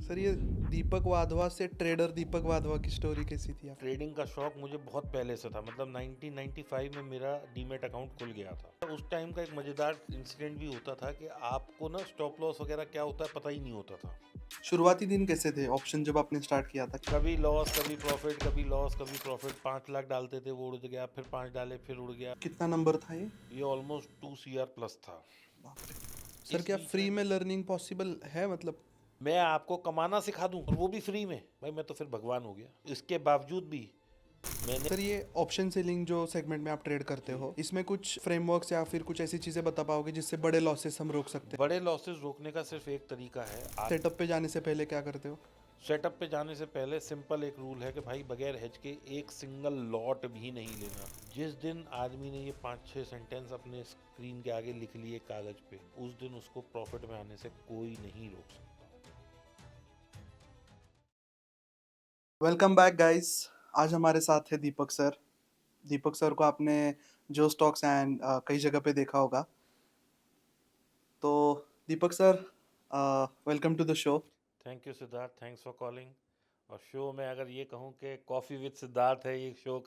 Sir ये दीपक वाधवा से trader दीपक वाधवा की स्टोरी कैसी थी आप? ट्रेडिंग का शौक मुझे बहुत पहले से था, मतलब 1995 में मेरा डीमेट अकाउंट खुल गया था। उस टाइम का एक मज़ेदार इंसिडेंट भी होता था कि आपको ना स्टॉप लॉस वगैरह क्या होता है पता ही नहीं होता था। शुरुआती दिन कैसे थे ऑप्शन जब आपने स्टार्ट किया था? कभी लॉस कभी प्रॉफिट, कभी लॉस कभी प्रॉफिट। 5 लाख डालते थे, वो उड़ गया, फिर 5 डाले फिर उड़ गया। कितना नंबर था ये? ये ऑलमोस्ट 2 CR प्लस था। बाप रे। सर इस क्या बीच फ्री में में लर्निंग पॉसिबल है मतलब? मैं आपको कमाना सिखा दूं और वो भी फ्री में, भाई मैं तो फिर भगवान हो गया। इसके बावजूद भी मैंने सर ये ऑप्शन सेलिंग जो सेगमेंट में आप ट्रेड करते जी हो, इसमें कुछ फ्रेमवर्क्स या फिर कुछ ऐसी चीज़ें बता पाओगे जिससे बड़े लॉसेस हम रोक सकते बड़े लॉसेस रोकने का सिर्फ एक तरीका है। हैं? आप सेटअप पे जाने से पहले क्या करते हो? सेटअप पे जाने से पहले सिंपल एक रूल है कि भाई बगैर हेज के एक सिंगल लॉट भी नहीं लेना। जिस दिन आदमी ने ये 5-6 सेंटेंस अपने स्क्रीन के आगे लिख लिए कागज पे, उस दिन उसको प्रॉफिट में आने से कोई नहीं रोक सकता। Welcome back guys. आज हमारे साथ है दीपक सर। दीपक सर को आपने जो स्टॉक्स एंड कई जगह पे देखा होगा। तो Deepak sir, welcome to the show. Thank you Siddharth, thanks for calling. और शो में अगर ये कहूँ कि कॉफ़ी विद सिद्धार्थ है ये शो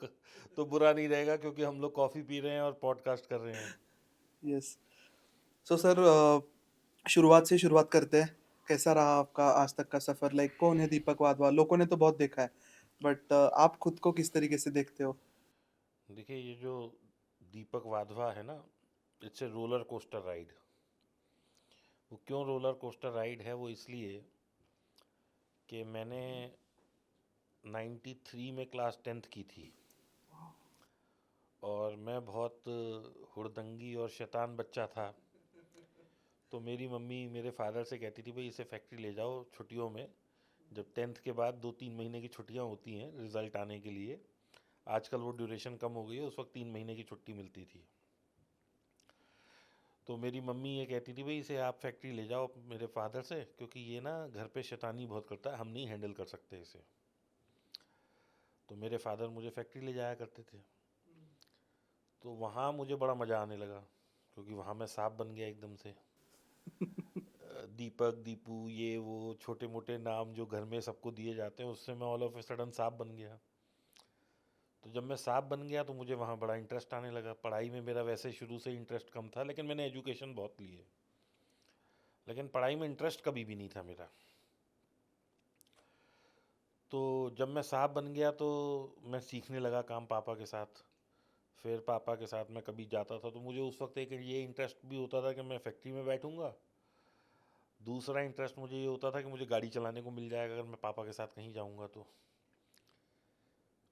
तो बुरा नहीं रहेगा, क्योंकि हम लोग कॉफ़ी पी रहे हैं और पॉडकास्ट कर रहे हैं। यस। सो सर, शुरुआत से शुरुआत करते हैं। कैसा रहा आपका आज तक का सफ़र? लाइक कौन है दीपक वाधवा? लोगों ने तो बहुत देखा है, बट आप खुद को किस तरीके से देखते हो? देखिए, ये जो दीपक वाधवा है ना, it's a roller coaster ride. वो क्यों रोलर कोस्टर राइड है? वो इसलिए कि मैंने 93 में क्लास 10th की थी, और मैं बहुत हुड़दंगी और शैतान बच्चा था। तो मेरी मम्मी मेरे फादर से कहती थी भाई इसे फैक्ट्री ले जाओ छुट्टियों में। जब 10th के बाद 2-3 महीने की छुट्टियां होती हैं रिज़ल्ट आने के लिए, आजकल वो ड्यूरेशन कम हो गई है, उस वक्त 3 महीने की छुट्टी मिलती थी। तो मेरी मम्मी ये कहती थी भाई इसे आप फैक्ट्री ले जाओ मेरे फादर से, क्योंकि ये ना घर पे शैतानी बहुत करता है, हम नहीं हैंडल कर सकते इसे। तो मेरे फादर मुझे फैक्ट्री ले जाया करते थे। तो वहाँ मुझे बड़ा मज़ा आने लगा, क्योंकि वहाँ मैं सांप बन गया एकदम से। दीपक, दीपू, ये वो छोटे मोटे नाम जो घर में सबको दिए जाते हैं, उससे मैं ऑल ऑफ ए सडन सांप बन गया। तो जब मैं सांप बन गया तो मुझे वहाँ बड़ा इंटरेस्ट आने लगा। पढ़ाई में मेरा वैसे शुरू से इंटरेस्ट कम था, लेकिन मैंने एजुकेशन बहुत ली है, लेकिन पढ़ाई में इंटरेस्ट कभी भी नहीं था मेरा। तो जब मैं सांप बन गया तो मैं सीखने लगा काम पापा के साथ। फिर पापा के साथ मैं कभी जाता था तो मुझे उस वक्त एक ये इंटरेस्ट भी होता था कि मैं फैक्ट्री में बैठूंगा। दूसरा इंटरेस्ट मुझे ये होता था कि मुझे गाड़ी चलाने को मिल जाएगा अगर मैं पापा के साथ कहीं जाऊंगा तो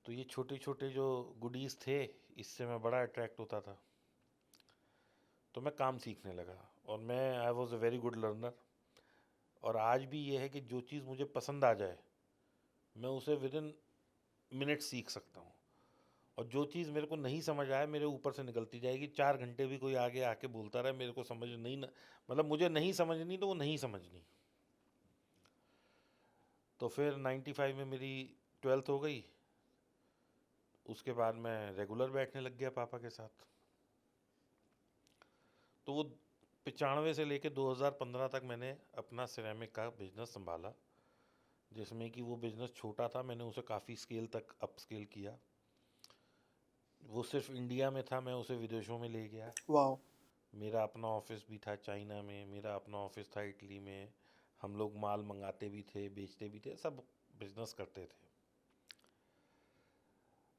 ये छोटे छोटे जो गुडीज़ थे, इससे मैं बड़ा अट्रैक्ट होता था। तो मैं काम सीखने लगा, और मैं I was a very good learner. और आज भी ये है कि जो चीज़ मुझे पसंद आ जाए मैं उसे विद इन मिनट सीख सकता हूँ। और जो चीज़ मेरे को नहीं समझ आए मेरे ऊपर से निकलती जाएगी। 4 घंटे भी कोई आगे आके बोलता रहे, मेरे को समझ नहीं न, मतलब मुझे नहीं समझनी तो वो नहीं समझनी। तो फिर 95 में मेरी 12th हो गई। उसके बाद मैं रेगुलर बैठने लग गया पापा के साथ। तो वो 95 से लेके 2015 तक मैंने अपना सिरेमिक का बिजनेस संभाला, जिसमें कि वो बिज़नेस छोटा था, मैंने उसे काफ़ी स्केल तक अप स्केल किया। वो सिर्फ इंडिया में था, मैं उसे विदेशों में ले गया। वाह। मेरा अपना ऑफिस भी था चाइना में, मेरा अपना ऑफिस था इटली में। हम लोग माल मंगाते भी थे, बेचते भी थे, सब बिजनेस करते थे।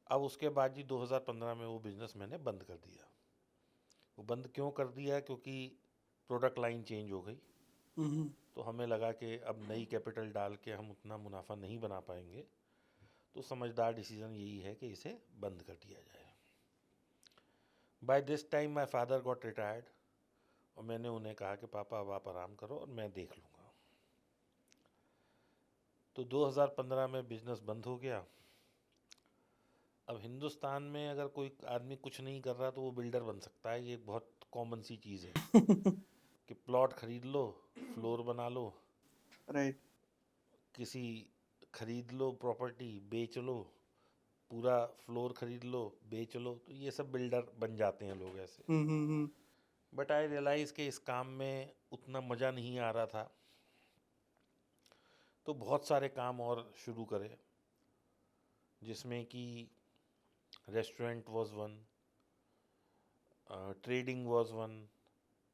अब उसके बाद जी 2015 में वो बिज़नेस मैंने बंद कर दिया। वो बंद क्यों कर दिया? क्योंकि प्रोडक्ट लाइन चेंज हो गई। हम्म। तो हमें लगा कि अब नई कैपिटल डाल के हम उतना मुनाफा नहीं बना पाएंगे। तो समझदार डिसीजन यही है कि इसे बंद कर दिया जाए। By this time my father got retired, और मैंने उन्हें कहा कि पापा अब आप आराम करो और मैं देख लूँगा। तो 2015 में बिजनेस बंद हो गया। अब हिंदुस्तान में अगर कोई आदमी कुछ नहीं कर रहा तो वो बिल्डर बन सकता है, ये बहुत कॉमन सी चीज़ है कि प्लॉट खरीद लो, फ्लोर बना लो, राइट। किसी खरीद लो प्रॉपर्टी बेच लो, पूरा फ्लोर खरीद लो बेच लो, तो ये सब बिल्डर बन जाते हैं लोग ऐसे। हम्म। बट आई रियलाइज़ कि इस काम में उतना मज़ा नहीं आ रहा था। तो बहुत सारे काम और शुरू करे, जिसमें कि restaurant was one, trading was one,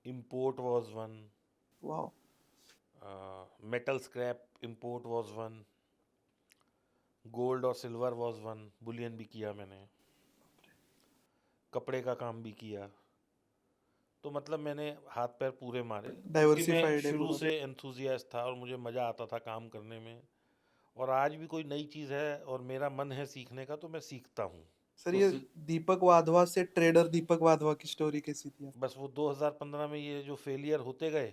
import was one, wow. Metal scrap import was one, gold और सिल्वर वाज वन, बुलियन भी किया मैंने, कपड़े का काम भी किया। तो मतलब मैंने हाथ पैर पूरे मारे, क्योंकि मैं डाइवर्सिफाइड है शुरू पूरा। से एंथुजियास्ट था और मुझे मज़ा आता था काम करने में। और आज भी कोई नई चीज़ है और मेरा मन है सीखने का तो मैं सीखता हूँ। सर तो ये दीपक वाधवा से ट्रेडर दीपक वाधवा की स्टोरी कैसी थी बस वो 2015 में ये जो फेलियर होते गए,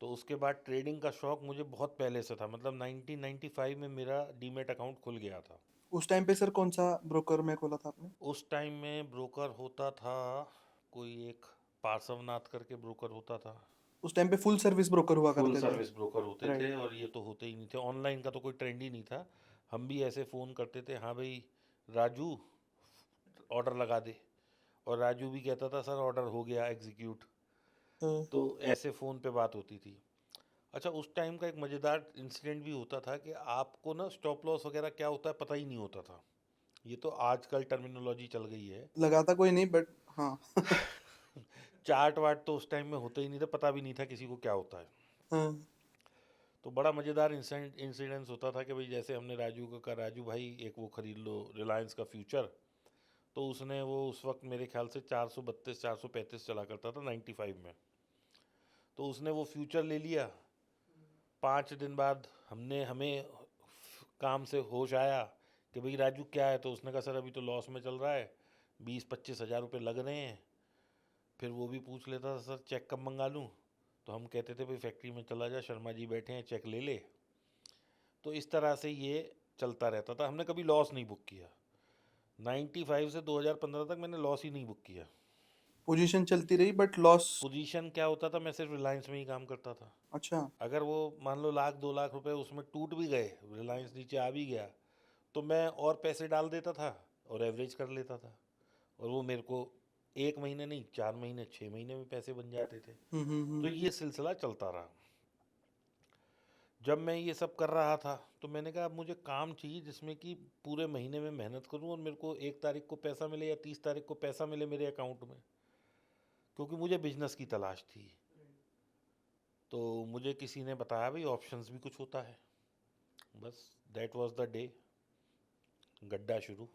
तो उसके बाद ट्रेडिंग का शौक मुझे बहुत पहले से था। मतलब 1995 में मेरा डीमेट अकाउंट खुल गया था। उस टाइम पे सर कौन सा ब्रोकर में खोला था आपने? उस टाइम में ब्रोकर होता था कोई एक, पार्श्वनाथ करके ब्रोकर होता था। उस टाइम पे फुल सर्विस ब्रोकर हुआ फुल करते थे। सर्विस ब्रोकर होते राइट। थे, और ये तो होते ही नहीं थे। ऑनलाइन का तो कोई ट्रेंड ही नहीं था। हम भी ऐसे फ़ोन करते थे, हाँ भाई राजू ऑर्डर लगा दे, और राजू भी कहता था सर ऑर्डर हो गया एग्जीक्यूट। हाँ। तो ऐसे फ़ोन पे बात होती थी। अच्छा, उस टाइम का एक मज़ेदार इंसिडेंट भी होता था कि आपको ना स्टॉप लॉस वगैरह क्या होता है पता ही नहीं होता था। ये तो आजकल टर्मिनोलॉजी चल गई है। लगाता कोई नहीं बट हाँ। चार्ट वार्ट तो उस टाइम में होते ही नहीं थे, पता भी नहीं था किसी को क्या होता है। हाँ। तो बड़ा मज़ेदार इंसिडेंस होता था कि भाई जैसे हमने राजू को कहा राजू भाई एक वो ख़रीद लो रिलायंस का फ्यूचर। तो उसने वो उस वक्त मेरे ख्याल से 432 435 चला करता था 95 में। तो उसने वो फ्यूचर ले लिया। 5 दिन बाद हमें काम से होश आया कि भाई राजू क्या है। तो उसने कहा सर अभी तो लॉस में चल रहा है, 20-25 हज़ार रुपये लग रहे हैं। फिर वो भी पूछ लेता था सर चेक कब मंगा लूँ। तो हम कहते थे भाई फैक्ट्री में चला जा, शर्मा जी बैठे हैं, चेक ले ले। तो इस तरह से ये चलता रहता था। हमने कभी लॉस नहीं बुक किया। 95 से 2015 तक मैंने लॉस ही नहीं बुक किया। पोजीशन चलती रही बट लॉस। पोजीशन क्या होता था, मैं सिर्फ रिलायंस में ही काम करता था। अच्छा। अगर वो मान लो 1 लाख 2 लाख रुपए उसमें टूट भी गए, रिलायंस नीचे आ भी गया, तो मैं और पैसे डाल देता था और एवरेज कर लेता था। और वो मेरे को 1 महीने नहीं, 4 महीने 6 महीने में पैसे बन जाते थे। तो हम्म। ये सिलसिला चलता रहा। जब मैं ये सब कर रहा था तो मैंने कहा अब मुझे काम चाहिए जिसमें कि पूरे महीने में मेहनत करूं और मेरे को 1 तारीख को पैसा मिले या 30 तारीख को पैसा मिले मेरे अकाउंट में, क्योंकि मुझे बिजनेस की तलाश थी। तो मुझे किसी ने बताया भाई ऑप्शंस भी कुछ होता है। बस दैट वाज द डे, गड्ढा शुरू।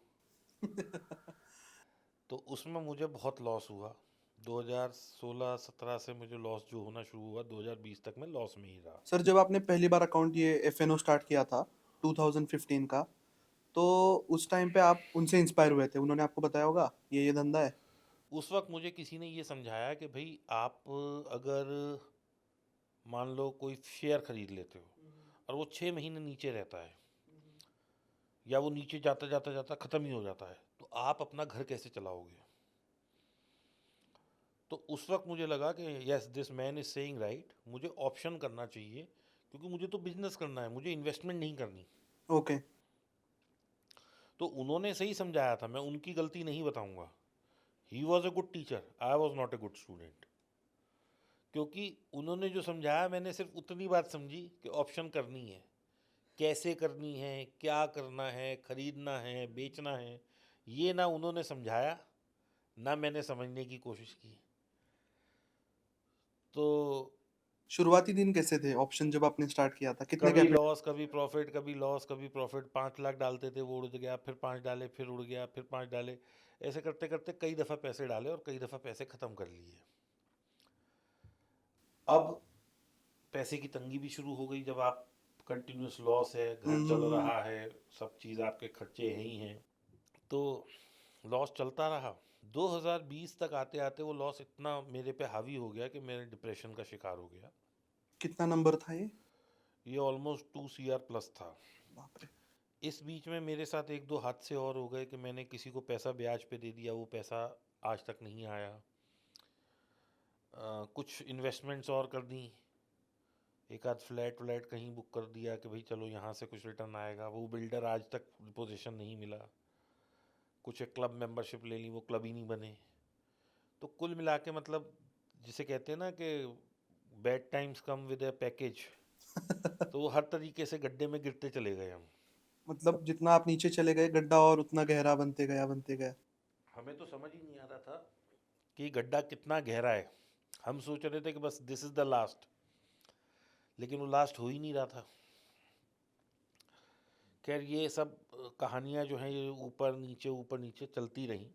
तो उसमें मुझे बहुत लॉस हुआ। 2016-17 से मुझे लॉस जो होना शुरू हुआ, 2020 तक मैं लॉस में ही रहा। सर जब आपने पहली बार अकाउंट ये एफएनओ स्टार्ट किया था 2015 का, तो उस टाइम पे आप उनसे इंस्पायर हुए थे, उन्होंने आपको बताया होगा ये धंधा है? उस वक्त मुझे किसी ने ये समझाया कि भाई आप अगर मान लो कोई शेयर खरीद लेते हो और वो 6 महीने नीचे रहता है, या वो नीचे जाता जाता जाता ख़त्म ही हो जाता है, तो आप अपना घर कैसे चलाओगे। तो उस वक्त मुझे लगा कि yes this man is saying right, मुझे ऑप्शन करना चाहिए, क्योंकि मुझे तो बिजनेस करना है, मुझे इन्वेस्टमेंट नहीं करनी। ओके। तो उन्होंने सही समझाया था, मैं उनकी गलती नहीं बताऊंगा। He was a good teacher, I was not a good student. क्योंकि उन्होंने जो समझाया मैंने सिर्फ उतनी बात समझी कि ऑप्शन करनी है, कैसे करनी है, क्या करना है, खरीदना है, बेचना है। ये ना उन्होंने समझाया, ना मैंने समझने की कोशिश की। तो शुरुआती दिन कैसे थे ऑप्शन जब आपने स्टार्ट किया था, कितने कभी कैपिटल? लॉस कभी प्रॉफिट, कभी लॉस कभी प्रॉफिट। 5 लाख डालते थे, वो उड़ गया, फिर 5 डाले, फिर उड़ गया, फिर 5 डाले। ऐसे करते करते कई दफ़ा पैसे डाले और कई दफ़ा पैसे ख़त्म कर लिए। अब पैसे की तंगी भी शुरू हो गई जब आप कंटिन्यूस लॉस है, घर चल हम्म। रहा है, सब चीज़ आपके खर्चे हैं ही हैं। तो लॉस चलता रहा। 2020 तक आते आते वो लॉस इतना मेरे पे हावी हो गया कि मैं डिप्रेशन का शिकार हो गया। कितना नंबर था ये? ये ऑलमोस्ट 2 CR प्लस था। बाप रे। इस बीच में मेरे साथ एक दो हादसे और हो गए कि मैंने किसी को पैसा ब्याज पे दे दिया, वो पैसा आज तक नहीं आया। कुछ इन्वेस्टमेंट्स और कर दी, एक आध फ्लैट व्लैट कहीं बुक कर दिया कि भाई चलो यहाँ से कुछ रिटर्न आएगा, वो बिल्डर आज तक पोजीशन नहीं मिला। कुछ एक क्लब मेंबरशिप ले ली, वो क्लब ही नहीं बने। तो कुल मिला के मतलब जिसे कहते हैं ना कि bad times come with A package, तो वो हर तरीके से गड्ढे में गिरते चले गए हम। मतलब जितना आप नीचे चले गए गड्ढा और उतना गहरा बनते गया बनते गया। हमें तो समझ ही नहीं आ रहा था कि गड्ढा कितना गहरा है। हम सोच रहे थे कि बस दिस इज द लास्ट, लेकिन वो लास्ट हो ही नहीं रहा था। खैर ये सब कहानियाँ जो हैं ये ऊपर नीचे चलती रहीं।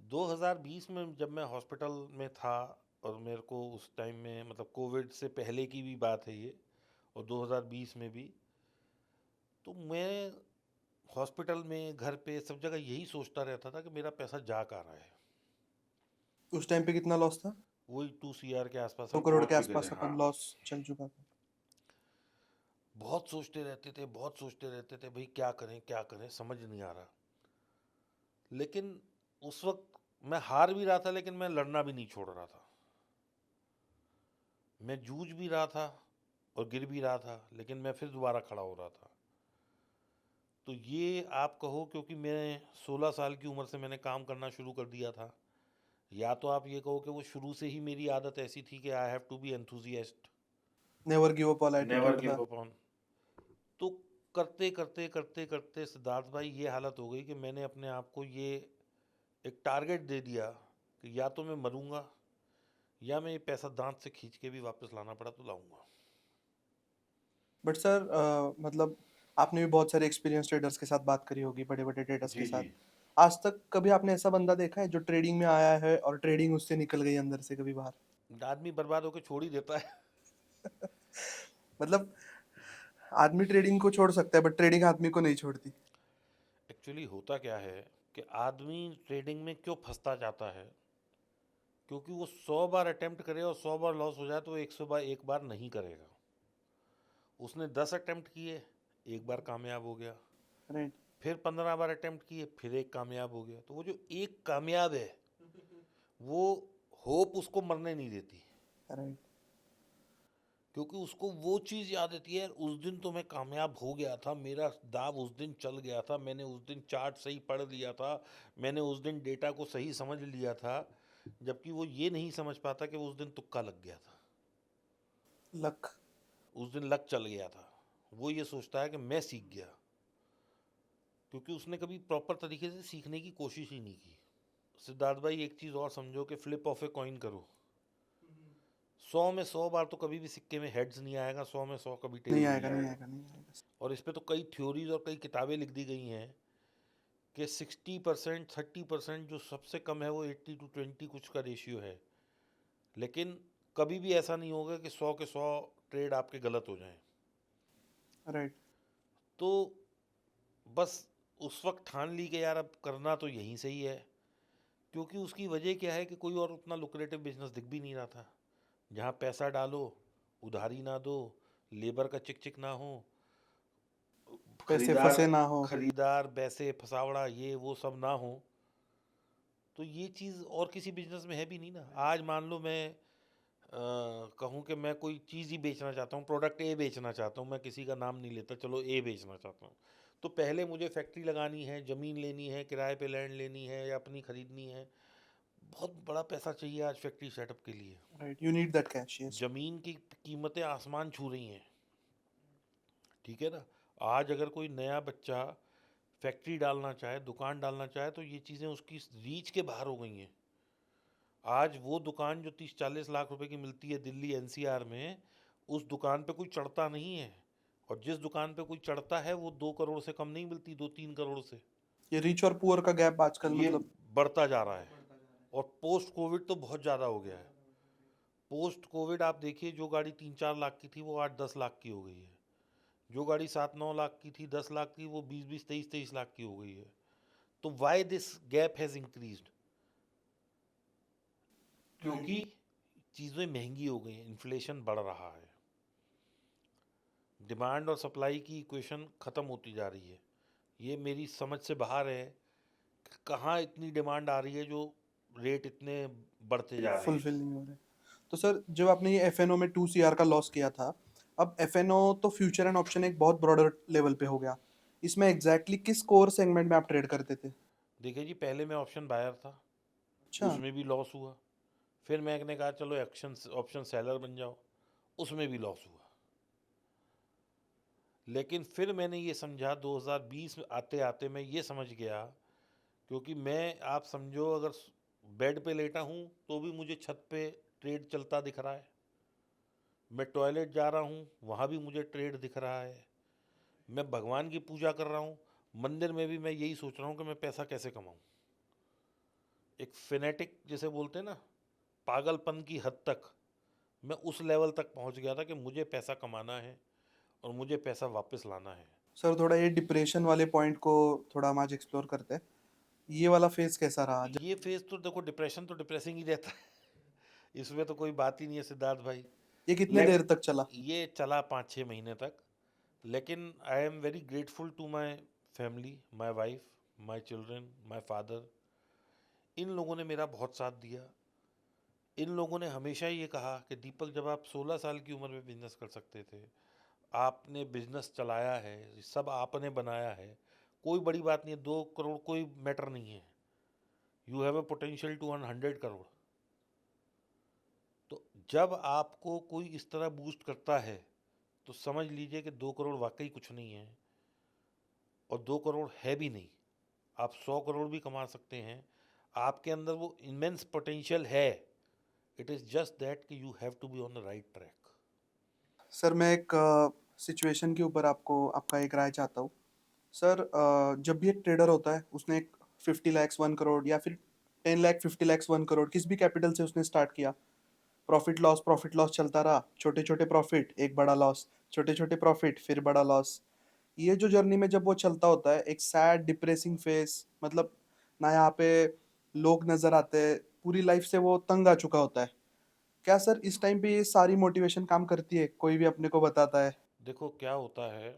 2020 में जब मैं हॉस्पिटल में था, और मेरे को उस टाइम में मतलब कोविड से पहले की भी बात है ये, और 2020 में भी, तो मैं हॉस्पिटल में घर पे सब जगह यही सोचता रहता था कि मेरा पैसा जा कहाँ रहा है। उस टाइम पे कितना लॉस था? वही 2 CR के आसपास 2 हम करोड़ के पहुंच चुके थे, आसपास हाँ। अपन लॉस चल चुका था। बहुत सोचते रहते थे, बहुत सोचते रहते थे, भाई क्या करें क्या करें, समझ नहीं आ रहा। लेकिन उस वक्त मैं हार भी रहा था, लेकिन मैं लड़ना भी नहीं छोड़ रहा था। मैं जूझ भी रहा था और गिर भी रहा था, लेकिन मैं फिर दोबारा खड़ा हो रहा था। तो ये आप कहो, क्योंकि मैं 16 साल की उम्र से मैंने काम करना शुरू कर दिया था, या तो आप ये कहो कि वो शुरू से ही मेरी आदत ऐसी थी कि I have to be enthusiast, never give up वाला नेवर एटीट्यूड था। Give up on. तो करते करते करते करते सिद्धार्थ भाई ये हालत हो गई कि मैंने अपने आप को ये एक टारगेट दे दिया कि या तो मैं मरूंगा, या मैं ये पैसा दांत से खींच के भी वापस लाना पड़ा तो लाऊंगा। बट सर मतलब आपने भी बहुत सारे एक्सपीरियंस ट्रेडर्स के साथ बात करी होगी, बड़े बड़े ट्रेडर्स के जी साथ। जी। आज तक कभी आपने ऐसा बंदा देखा है जो ट्रेडिंग में आया है और ट्रेडिंग उससे निकल गई अंदर से कभी बाहर? आदमी बर्बाद होकर छोड़ ही देता है। मतलब आदमी ट्रेडिंग को छोड़ सकता है बट ट्रेडिंग आदमी को नहीं छोड़ती। एक्चुअली होता क्या है कि आदमी ट्रेडिंग में क्यों फंसता जाता है, क्योंकि वो 100 बार अटेम्प्ट करे और 100 बार लॉस हो जाए तो वो 100 बार एक बार नहीं करेगा। उसने 10 अटेम्प्ट किए, एक बार कामयाब हो गया, राइट। फिर 15 बार अटेम्प्ट किए, फिर एक कामयाब हो गया। तो वो जो एक कामयाब है, वो होप उसको मरने नहीं देती, राइट। क्योंकि उसको वो चीज़ याद रहती है, उस दिन तो मैं कामयाब हो गया था, मेरा दाव उस दिन चल गया था, मैंने उस दिन चार्ट सही पढ़ लिया था, मैंने उस दिन डेटा को सही समझ लिया था। जबकि वो ये नहीं समझ पाता कि वो उस दिन तुक्का लग गया था, लक। उस दिन लक चल गया था। वो ये सोचता है कि मैं सीख गया, क्योंकि उसने कभी प्रॉपर तरीके से सीखने की कोशिश ही नहीं की। सिद्धार्थ भाई एक चीज़ और समझो कि फ्लिप ऑफ ए कॉइन करो, 100 में 100 बार तो कभी भी सिक्के में हेड्स नहीं आएगा, 100 में 100 कभी नहीं टेल्स नहीं आएगा, नहीं आएगा। आएगा, नहीं आएगा। और इस पे तो कई थ्योरीज और कई किताबें लिख दी गई हैं कि 60% 30%, जो सबसे कम है वो 80-20 कुछ का रेशियो है। लेकिन कभी भी ऐसा नहीं होगा कि 100 के 100 ट्रेड आपके गलत हो जाएं। राइट। तो बस उस वक्त ठान ली कि यार अब करना तो यहीं से ही है, क्योंकि उसकी वजह क्या है कि कोई और उतना लुक्रेटिव बिजनेस दिख भी नहीं रहा था, जहाँ पैसा डालो, उधारी ना दो, लेबर का चिक चिक ना हो, पैसे खरीदार फंसे ना हो। खरीदार पैसे फसावड़ा ये वो सब ना हो। तो ये चीज़ और किसी बिजनेस में है भी नहीं ना। आज मान लो मैं कहूँ कि मैं कोई चीज़ ही बेचना चाहता हूँ, प्रोडक्ट ए बेचना चाहता हूँ, मैं किसी का नाम नहीं लेता, चलो ए बेचना चाहता हूँ, तो पहले मुझे फैक्ट्री लगानी है, ज़मीन लेनी है, किराए पे लैंड लेनी है या अपनी खरीदनी है। बहुत बड़ा पैसा चाहिए आज फैक्ट्री सेटअप के लिए। Right, you need that cash, yes. ज़मीन की कीमतें आसमान छू रही हैं, ठीक है ना। आज अगर कोई नया बच्चा फैक्ट्री डालना चाहे, दुकान डालना चाहे, तो ये चीज़ें उसकी रीच के बाहर हो गई हैं। आज वो दुकान जो 30-40 लाख रुपए की मिलती है दिल्ली एनसीआर में, उस दुकान पे कोई चढ़ता नहीं है। और जिस दुकान पे कोई चढ़ता है वो 2 करोड़ से कम नहीं मिलती, 2-3 करोड़ से। ये रिच और पुअर का गैप आजकल ये मतलब। बढ़ता जा रहा है, और पोस्ट कोविड तो बहुत ज़्यादा हो गया है। पोस्ट कोविड आप देखिए, जो गाड़ी 3-4 लाख की थी वो 8-10 लाख की हो गई है, जो गाड़ी 7-9 लाख की थी, 10 लाख की, वो 20-20 23-23 लाख की हो गई है। तो why this gap has increased? क्योंकि चीज़ें महंगी हो गई हैं, इन्फ्लेशन बढ़ रहा है, डिमांड और सप्लाई की इक्वेशन ख़त्म होती जा रही है। ये मेरी समझ से बाहर है कि कहाँ इतनी डिमांड आ रही है जो रेट इतने बढ़ते जा रहे हैं। फुलफिल नहीं हो रहे। तो सर जब आपने ये एफएनओ में 2 CR का लॉस किया था, अब एफएनओ तो फ्यूचर एंड ऑप्शन एक बहुत ब्रॉडर लेवल पे हो गया। इसमें एग्जैक्टली किस कोर सेगमेंट में आप ट्रेड करते थे? देखिए जी, पहले मैं ऑप्शन बायर था, अच्छा। उसमें भी लॉस हुआ। फिर मैंने कहा चलो एक्शन ऑप्शन सेलर बन जाओ, उसमें भी लॉस हुआ। लेकिन फिर मैंने ये समझा 2020 आते आते मैं ये समझ गया, क्योंकि मैं, आप समझो, अगर बेड पे लेटा हूँ तो भी मुझे छत पे ट्रेड चलता दिख रहा है, मैं टॉयलेट जा रहा हूँ वहाँ भी मुझे ट्रेड दिख रहा है, मैं भगवान की पूजा कर रहा हूँ मंदिर में भी मैं यही सोच रहा हूँ कि मैं पैसा कैसे कमाऊँ। एक फिनेटिक जिसे बोलते हैं ना, पागलपन की हद तक मैं उस लेवल तक पहुँच गया था कि मुझे पैसा कमाना है और मुझे पैसा वापस लाना है। सर थोड़ा ये डिप्रेशन वाले पॉइंट को थोड़ा हम आज एक्सप्लोर करते हैं। ये वाला फेज कैसा रहा? ये फेज़ तो देखो, डिप्रेशन तो डिप्रेसिंग ही रहता है। इसमें तो कोई बात ही नहीं है सिद्धार्थ भाई। ये कितने लेट देर तक चला? ये चला 5-6 महीने तक, लेकिन I am very grateful to my family, my wife, my children, my father. इन लोगों ने मेरा बहुत साथ दिया। इन लोगों ने हमेशा ये कहा कि दीपक, जब आप 16 साल की उम्र में बिजनेस कर सकते थे, आपने बिजनेस चलाया है, सब आपने बनाया है, कोई बड़ी बात नहीं है, 2 करोड़ कोई मैटर नहीं है, you have a potential to earn 100 crore. तो जब आपको कोई इस तरह बूस्ट करता है तो समझ लीजिए कि 2 करोड़ वाकई कुछ नहीं है, और 2 करोड़ है भी नहीं, आप 100 करोड़ भी कमा सकते हैं। आपके अंदर वो इमेंस पोटेंशियल है, इट इज़ जस्ट दैट कि you have to be on the right track. Sir मैं एक सिचुएशन के ऊपर आपको आपका एक राय चाहता हूँ। सर जब भी एक ट्रेडर होता है उसने एक 50 lakhs 1 करोड़ या फिर 10 लाख 50 lakhs 1 करोड़ किस भी कैपिटल से उसने स्टार्ट किया। प्रॉफिट लॉस चलता रहा, छोटे छोटे प्रॉफिट, एक बड़ा लॉस, छोटे छोटे प्रॉफिट, फिर बड़ा लॉस। ये जो जर्नी में जब वो चलता होता है, एक सैड डिप्रेसिंग फेस, मतलब ना यहाँ पे लोग नजर आते हैं, पूरी लाइफ से वो तंग आ चुका होता है। क्या सर इस टाइम पे ये सारी मोटिवेशन काम करती है? कोई भी अपने को बताता है। देखो क्या होता है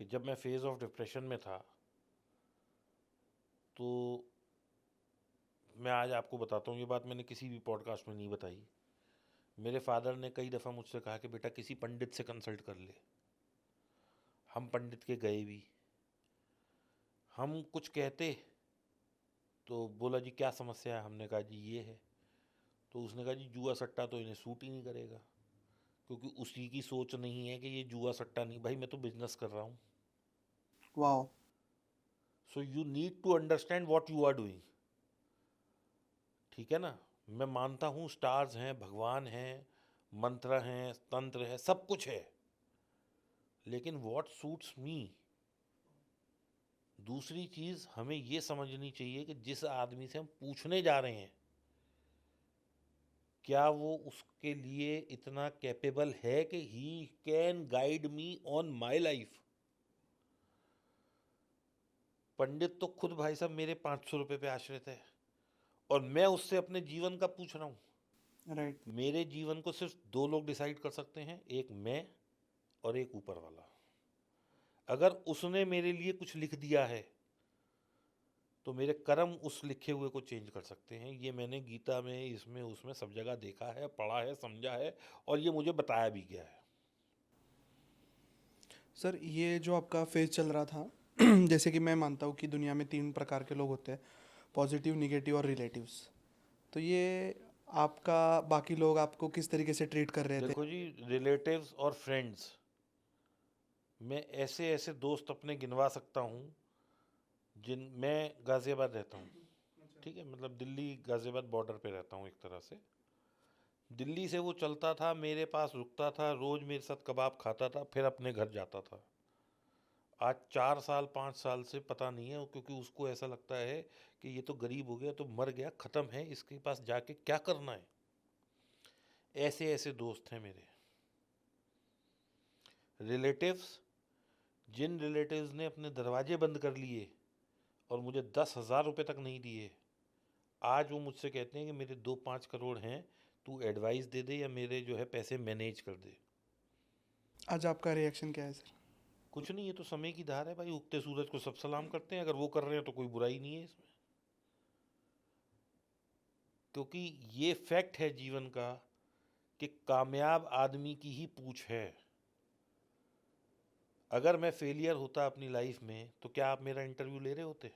कि जब मैं फेज़ ऑफ डिप्रेशन में था, तो मैं आज आपको बताता हूँ, ये बात मैंने किसी भी पॉडकास्ट में नहीं बताई। मेरे फादर ने कई दफ़ा मुझसे कहा कि बेटा किसी पंडित से कंसल्ट कर ले। हम पंडित के गए भी, हम कुछ कहते तो बोला जी क्या समस्या है, हमने कहा जी ये है, तो उसने कहा जी जुआ सट्टा तो इन्हें सूट ही नहीं करेगा, क्योंकि उसी की सोच नहीं है कि ये जुआ सट्टा नहीं, भाई मैं तो बिजनेस कर रहा हूँ। वाह। So you need to understand what you are doing. ठीक है ना, मैं मानता हूँ स्टार्स हैं, भगवान हैं, मंत्र हैं, तंत्र है, सब कुछ है, लेकिन वॉट सूट्स मी। दूसरी चीज़ हमें ये समझनी चाहिए कि जिस आदमी से हम पूछने जा रहे हैं, क्या वो उसके लिए इतना कैपेबल है कि he can guide me on my life. Pandit तो खुद भाई साहब मेरे 500 रुपये पे आश्रित है, और मैं उससे अपने जीवन का पूछ रहा हूँ। राइट। मेरे जीवन को सिर्फ 2 लोग डिसाइड कर सकते हैं, एक मैं और एक ऊपर वाला। अगर उसने मेरे लिए कुछ लिख दिया है तो मेरे कर्म उस लिखे हुए को चेंज कर सकते हैं। ये मैंने गीता में, इसमें, उसमें सब जगह देखा है, पढ़ा है, समझा है, और ये मुझे बताया भी गया है। सर ये जो आपका फेज चल रहा था जैसे कि मैं मानता हूँ कि दुनिया में 3 प्रकार के लोग होते हैं, पॉजिटिव, निगेटिव और रिलेटिव्स। तो ये आपका, बाकी लोग आपको किस तरीके से ट्रीट कर रहे थे? देखो जी, रिलेटिव्स और फ्रेंड्स, मैं ऐसे ऐसे दोस्त अपने गिनवा सकता हूँ। जिन मैं गाज़ियाबाद रहता हूँ, ठीक है, मतलब दिल्ली गाज़ियाबाद बॉर्डर पे रहता हूँ एक तरह से। दिल्ली से वो चलता था, मेरे पास रुकता था, रोज़ मेरे साथ कबाब खाता था, फिर अपने घर जाता था। आज 4 साल 5 साल से पता नहीं है, क्योंकि उसको ऐसा लगता है कि ये तो गरीब हो गया, तो मर गया, ख़त्म है, इसके पास जाके क्या करना है। ऐसे ऐसे दोस्त हैं मेरे। रिलेटिव्स, जिन रिलेटिव्स ने अपने दरवाजे बंद कर लिए और मुझे 10,000 रुपये तक नहीं दिए, आज वो मुझसे कहते हैं कि मेरे 2-5 करोड़ हैं, तू एडवाइस दे दे या मेरे जो है पैसे मैनेज कर दे। आज आपका रिएक्शन क्या है सर? कुछ नहीं, ये तो समय की धार है भाई, उगते सूरज को सब सलाम करते हैं, अगर वो कर रहे हैं तो कोई बुराई नहीं है इसमें। क्योंकि ये फैक्ट है जीवन का कि कामयाब आदमी की ही पूछ है। अगर मैं फेलियर होता अपनी लाइफ में तो क्या आप मेरा इंटरव्यू ले रहे होते?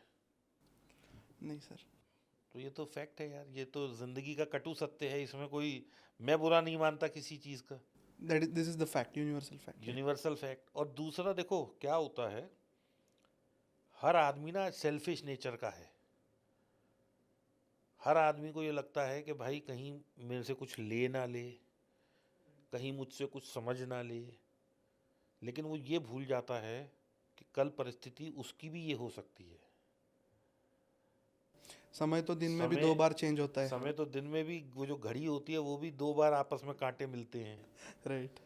नहीं सर। तो ये तो फैक्ट है यार, ये तो ज़िंदगी का कटु सत्य है, इसमें कोई, मैं बुरा नहीं मानता किसी चीज़ का। This is the fact, universal fact. Universal fact. और दूसरा देखो क्या होता है, हर आदमी ना सेल्फिश नेचर का है। हर आदमी को ये लगता है कि भाई कहीं मेरे से कुछ ले ना ले, कहीं मुझसे कुछ समझ ना ले, लेकिन वो ये भूल जाता है कि कल परिस्थिति उसकी भी ये हो सकती है। समय तो दिन में भी समय 2 बार चेंज होता है। समय तो दिन में भी, वो जो घड़ी होती है वो भी 2 बार आपस में कांटे मिलते हैं। राइट।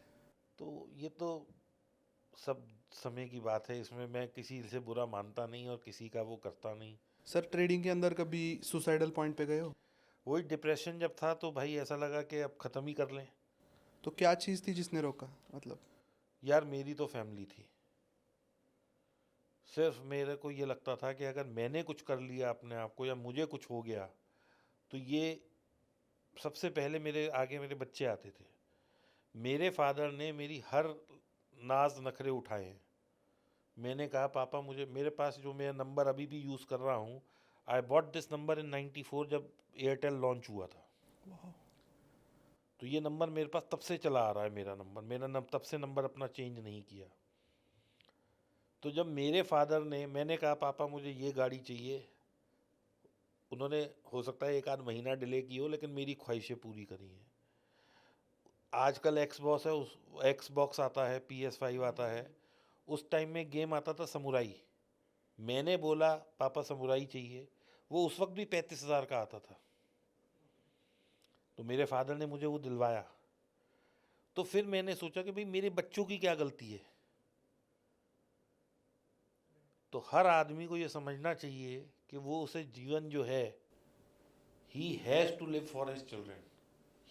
तो ये तो सब समय की बात है, इसमें मैं किसी से बुरा मानता नहीं और किसी का वो करता नहीं। सर, ट्रेडिंग के अंदर कभी सुसाइडल पॉइंट पे गए हो? वही डिप्रेशन जब था तो भाई ऐसा लगा कि अब ख़त्म ही कर लें। तो क्या चीज़ थी जिसने रोका, मतलब? यार मेरी तो फैमिली थी। सिर्फ मेरे को ये लगता था कि अगर मैंने कुछ कर लिया अपने आप को या मुझे कुछ हो गया तो ये सबसे पहले मेरे आगे मेरे बच्चे आते थे। मेरे फादर ने मेरी हर नाज नखरे उठाए हैं। मैंने कहा पापा मुझे, मेरे पास जो मेरा नंबर अभी भी यूज़ कर रहा हूँ, I bought this number in 94 जब एयरटेल लॉन्च हुआ था। तो ये नंबर मेरे पास तब से चला आ रहा है, मेरा नंबर, तब से नंबर अपना चेंज नहीं किया। तो जब मेरे फादर ने, मैंने कहा पापा मुझे ये गाड़ी चाहिए, उन्होंने हो सकता है 1 आध महीना डिले की हो लेकिन मेरी ख्वाहिशें पूरी करी हैं। आजकल एक्सबॉक्स है, उस एक्सबॉक्स आता है, PS5 आता है। उस टाइम में गेम आता था समुराई। मैंने बोला पापा समुराई चाहिए, वो उस वक्त भी 35,000 का आता था। तो मेरे फादर ने मुझे वो दिलवाया। तो फिर मैंने सोचा कि भाई मेरे बच्चों की क्या गलती है। तो हर आदमी को ये समझना चाहिए कि वो उसे जीवन जो है, he has to live for his children,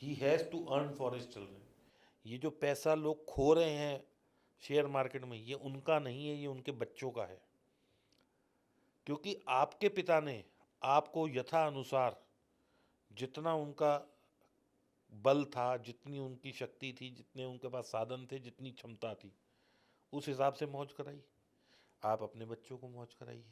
he has to earn for his children. ये जो पैसा लोग खो रहे हैं शेयर मार्केट में, ये उनका नहीं है, ये उनके बच्चों का है। क्योंकि आपके पिता ने आपको यथा अनुसार जितना उनका बल था, जितनी उनकी शक्ति थी, जितने उनके पास साधन थे, जितनी क्षमता थी, उस हिसाब से मौज कराई। आप अपने बच्चों को मौज कराइए।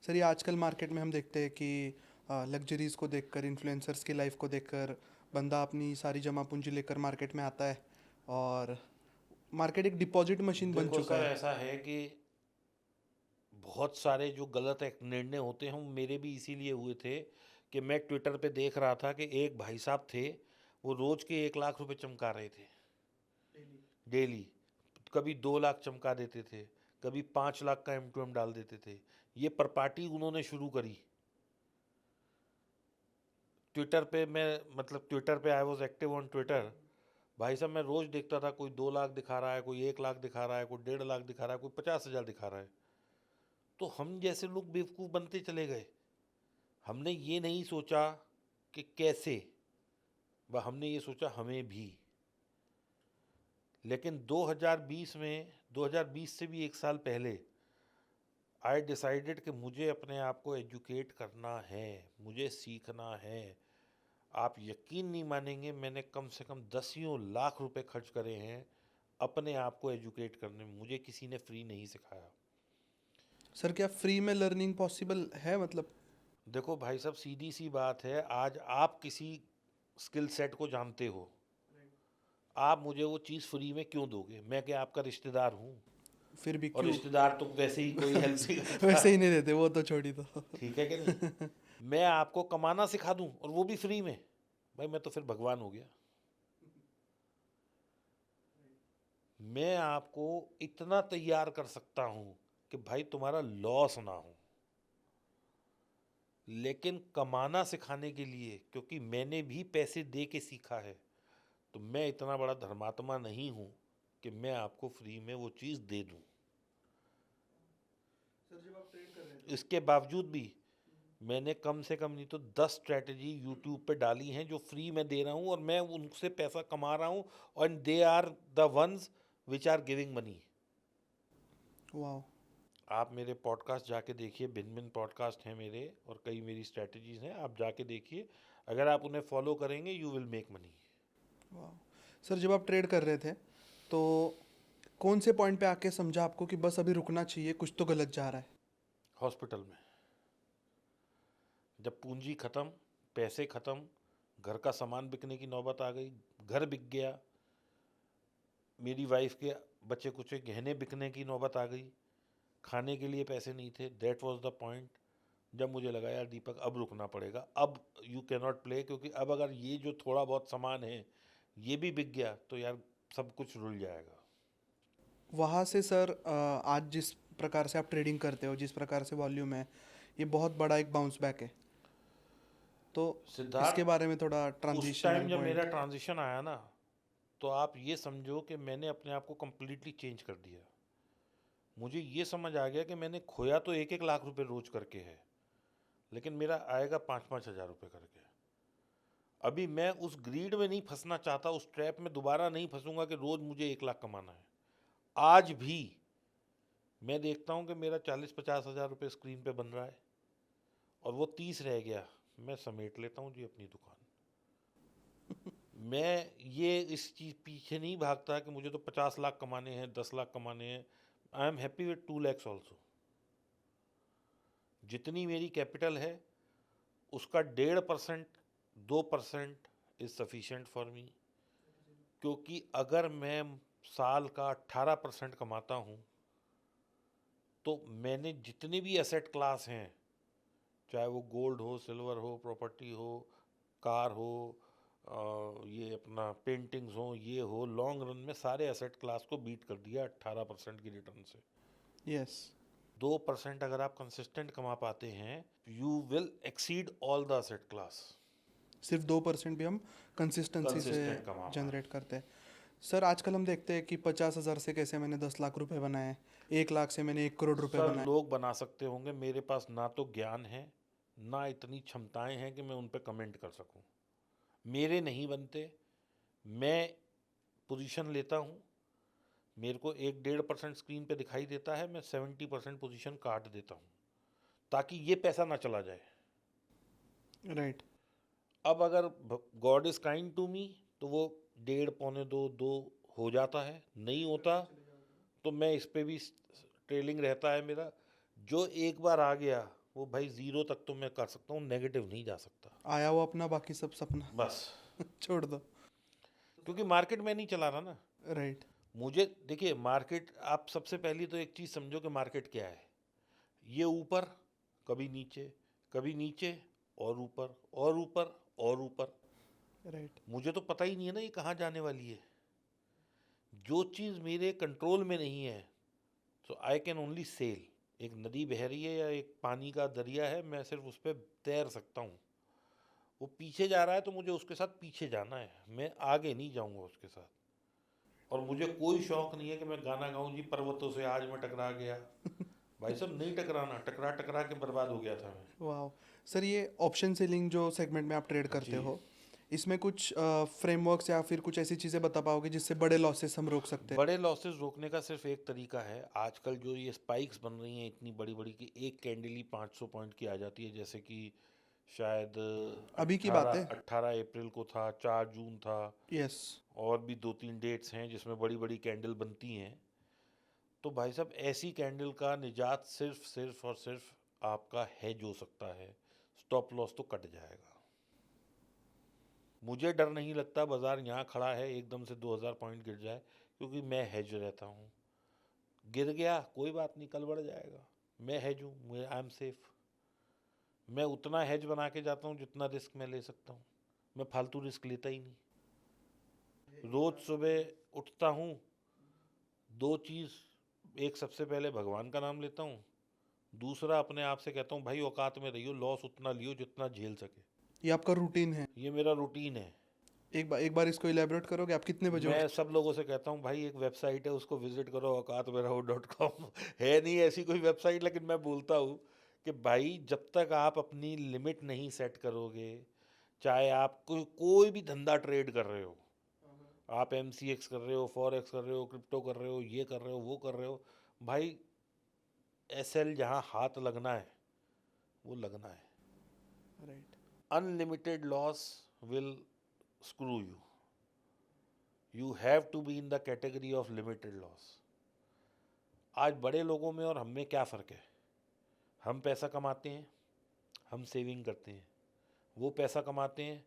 सर, ये आजकल मार्केट में हम देखते हैं कि लग्जरीज़ को देखकर, इन्फ्लुएंसर्स की लाइफ को देखकर बंदा अपनी सारी जमा पूंजी लेकर मार्केट में आता है, और मार्केट एक डिपॉजिट मशीन बन देखो चुका सर, है। ऐसा है कि बहुत सारे जो गलत एक निर्णय होते हैं, वो मेरे भी इसीलिए हुए थे कि मैं ट्विटर पे देख रहा था कि एक भाई साहब थे, वो रोज के 1 लाख रुपए चमका रहे थे डेली। कभी 2 लाख चमका देते थे, कभी 5 लाख का M2M डाल देते थे। ये प्रपार्टी उन्होंने शुरू करी ट्विटर पे। मैं मतलब ट्विटर पे I was active on Twitter. भाई साहब मैं रोज देखता था, कोई 2 लाख दिखा रहा है, कोई 1 लाख दिखा रहा है, कोई 1.5 लाख दिखा रहा है, कोई 50,000 दिखा रहा है। तो हम जैसे लोग बेवकूफ़ बनते चले गए। हमने ये नहीं सोचा कि कैसे, वह हमने ये सोचा हमें भी। लेकिन 2020 से भी 1 साल पहले आई डिसाइडेड कि मुझे अपने आप को एजुकेट करना है, मुझे सीखना है। आप यकीन नहीं मानेंगे, मैंने कम से कम दसियों लाख रुपए खर्च करे हैं अपने आप को एजुकेट करने में। मुझे किसी ने फ्री नहीं सिखाया। सर, क्या फ्री में लर्निंग पॉसिबल है, मतलब? देखो भाई साहब, सीधी सी बात है, आज आप किसी स्किल सेट को जानते हो, आप मुझे वो चीज़ फ्री में क्यों दोगे? मैं क्या आपका रिश्तेदार हूँ? फिर भी और क्यों? रिश्तेदार तो वैसे ही कोई हेल्प नहीं करता। वैसे ही नहीं देते, वो तो छोड़ी दो। ठीक है कि नहीं? मैं आपको कमाना सिखा दूं और वो भी फ्री में, भाई मैं तो फिर भगवान हो गया। मैं आपको इतना तैयार कर सकता हूं कि भाई तुम्हारा लॉस ना हो, लेकिन कमाना सिखाने के लिए, क्योंकि मैंने भी पैसे दे के सीखा है, तो मैं इतना बड़ा धर्मात्मा नहीं हूं कि मैं आपको फ्री में वो चीज़ दे दूं। सर, जब आप ट्रेड कर रहे थे। इसके बावजूद भी मैंने कम से कम नहीं तो 10 स्ट्रैटेजी यूट्यूब पे डाली हैं जो फ्री में दे रहा हूँ, और मैं उनसे पैसा कमा रहा हूँ। और they are the ones which are giving money. वाह। आप मेरे पॉडकास्ट जाके देखिए, भिन्न भिन्न पॉडकास्ट हैं मेरे, और कई मेरी स्ट्रैटेजीज हैं, आप जाके देखिए। अगर आप उन्हें फॉलो करेंगे यू विल मेक मनी। वाह। सर, जब आप ट्रेड कर रहे थे, तो कौन से पॉइंट पे आके समझा आपको कि बस अभी रुकना चाहिए, कुछ तो गलत जा रहा है? हॉस्पिटल में, जब पूंजी ख़त्म, पैसे ख़त्म, घर का सामान बिकने की नौबत आ गई, घर बिक गया, मेरी वाइफ के बच्चे कुचे गहने बिकने की नौबत आ गई, खाने के लिए पैसे नहीं थे। दैट वाज द पॉइंट जब मुझे लगा यार दीपक अब रुकना पड़ेगा, अब यू कैन नॉट प्ले, क्योंकि अब अगर ये जो थोड़ा बहुत सामान है ये भी बिक गया तो यार सब कुछ रुल जाएगा। वहाँ से सर आज जिस प्रकार से आप ट्रेडिंग करते हो, जिस प्रकार से वॉल्यूम है, ये बहुत बड़ा एक बाउंस बैक है। तो इसके सिद्धार्थ, बारे में थोड़ा उस ट्रांजिशनल टाइम जब मेरा पॉइंट। ट्रांजिशन आया ना, तो आप ये समझो कि मैंने अपने आप को कम्प्लीटली चेंज कर दिया। मुझे ये समझ आ गया कि मैंने खोया तो 1-1 लाख रुपए रोज करके है, लेकिन मेरा आएगा 5-5 हज़ार रुपये करके। अभी मैं उस ग्रीड में नहीं फंसना चाहता, उस ट्रैप में दोबारा नहीं फंसूंगा कि रोज मुझे 1 लाख कमाना है। आज भी मैं देखता हूँ कि मेरा 40-50 हज़ार रुपये स्क्रीन पे बन रहा है और वो 30 रह गया, मैं समेट लेता हूँ जी अपनी दुकान। मैं ये इस चीज़ पीछे नहीं भागता कि मुझे तो 50 लाख कमाने हैं, 10 लाख कमाने हैं। I am happy with 2 lakhs also. जितनी मेरी कैपिटल है उसका 1.5%, 2% इज सफिशिएंट फॉर मी, क्योंकि अगर मैं साल का 18% कमाता हूँ तो मैंने जितने भी एसेट क्लास हैं, चाहे वो गोल्ड हो, सिल्वर हो, प्रॉपर्टी हो, कार हो, ये अपना पेंटिंग्स हो, ये हो, लॉन्ग रन में सारे एसेट क्लास को बीट कर दिया 18% की रिटर्न से। यस। 2% अगर आप कंसिस्टेंट कमा पाते हैं, you will exceed all the asset class. सिर्फ 2% भी हम कंसिस्टेंसी से कंसिस्टेंट कमा पाए। जनरेट करते हैं। सर आजकल हम देखते हैं कि 50,000 से कैसे मैंने 10 लाख रुपए बनाए, 1 लाख से मैंने 1 करोड़ रुपए सर बनाए। लोग बना सकते होंगे, मेरे पास ना तो ज्ञान है ना इतनी क्षमताएं हैं कि मैं उन पर कमेंट कर सकूं। मेरे नहीं बनते। मैं पोजीशन लेता हूं, मेरे को 1-1.5% स्क्रीन पे दिखाई देता है, मैं 70% पोजीशन काट देता हूं ताकि ये पैसा ना चला जाए। राइट। अब अगर God is kind to me तो वो 1.5, पौने 2, 2 हो जाता है, नहीं होता तो मैं इस पे भी ट्रेलिंग रहता है मेरा। जो एक बार आ गया वो भाई जीरो तक तो मैं कर सकता हूँ, नेगेटिव नहीं जा सकता। आया वो अपना, बाकी सब सपना। बस, छोड़ दो। क्योंकि मार्केट में नहीं चला रहा ना। राइट। मुझे देखिए, मार्केट, आप सबसे पहली तो एक चीज़ समझो कि मार्केट क्या है। ये ऊपर, कभी नीचे, कभी नीचे, और ऊपर और ऊपर और ऊपर। राइट। मुझे तो पता ही नहीं है ना ये कहाँ जाने वाली है। जो चीज़ मेरे कंट्रोल में नहीं है, तो आई कैन ओनली सेल। एक नदी बह रही है या एक पानी का दरिया है, मैं सिर्फ उस पर तैर सकता हूँ। वो पीछे जा रहा है तो मुझे उसके साथ पीछे जाना है, मैं आगे नहीं जाऊँगा उसके साथ। और मुझे कोई शौक नहीं है कि मैं गाना गाऊं जी पर्वतों से आज मैं टकरा गया। भाई साहब नहीं टकराना, टकरा टकरा के बर्बाद हो गया था मैं। वाह। सर ये ऑप्शन सेलिंग जो सेगमेंट में आप ट्रेड करते जी, हो, इसमें कुछ फ्रेमवर्क्स या फिर कुछ ऐसी चीज़ें बता पाओगे जिससे बड़े लॉसेस हम रोक सकते हैं? बड़े लॉसेस रोकने का सिर्फ एक तरीका है। आजकल जो ये स्पाइक्स बन रही हैं इतनी बड़ी बड़ी कि एक कैंडल ही 500 पॉइंट की आ जाती है, जैसे कि शायद अभी की बात 18 है। 18 अप्रैल को था, 4 जून था, यस। और भी 2-3 डेट्स हैं जिसमें बड़ी बड़ी कैंडल बनती हैं। तो भाई साहब ऐसी कैंडल का निजात सिर्फ सिर्फ और सिर्फ आपका हेज हो सकता है। स्टॉप लॉस तो कट जाएगा। मुझे डर नहीं लगता बाजार यहाँ खड़ा है एकदम से 2000 पॉइंट गिर जाए, क्योंकि मैं हेज रहता हूँ। गिर गया कोई बात नहीं, कल बढ़ जाएगा। मैं हेज हूँ, मैं आई एम सेफ। मैं उतना हेज बना के जाता हूँ जितना रिस्क मैं ले सकता हूँ। मैं फालतू रिस्क लेता ही नहीं। रोज सुबह उठता हूँ, दो चीज़, एक सबसे पहले भगवान का नाम लेता हूँ, दूसरा अपने आप से कहता हूँ भाई औकात में रहियो, लॉस उतना लियो जितना झेल सके। ये आपका रूटीन है? ये मेरा रूटीन है। एक बार इसको इलेबोरेट करोगे, आप कितने बजे मैं उठते सब लोगों से कहता हूँ भाई एक वेबसाइट है उसको विजिट करो, औकातमेरहो.com। है नहीं ऐसी कोई वेबसाइट, लेकिन मैं बोलता हूँ कि भाई जब तक आप अपनी लिमिट नहीं सेट करोगे, चाहे आप कोई भी धंधा ट्रेड कर रहे हो, आप MCX कर रहे हो, फॉरेक्स कर रहे हो, क्रिप्टो कर रहे हो, ये कर रहे हो, वो कर रहे हो, भाई SL जहाँ हाथ लगना है वो लगना है। हो? Right. Unlimited loss will screw you. You have to be in the category of limited loss. आज बड़े लोगों में और हम में क्या फ़र्क है? हम पैसा कमाते हैं, हम सेविंग करते हैं। वो पैसा कमाते हैं,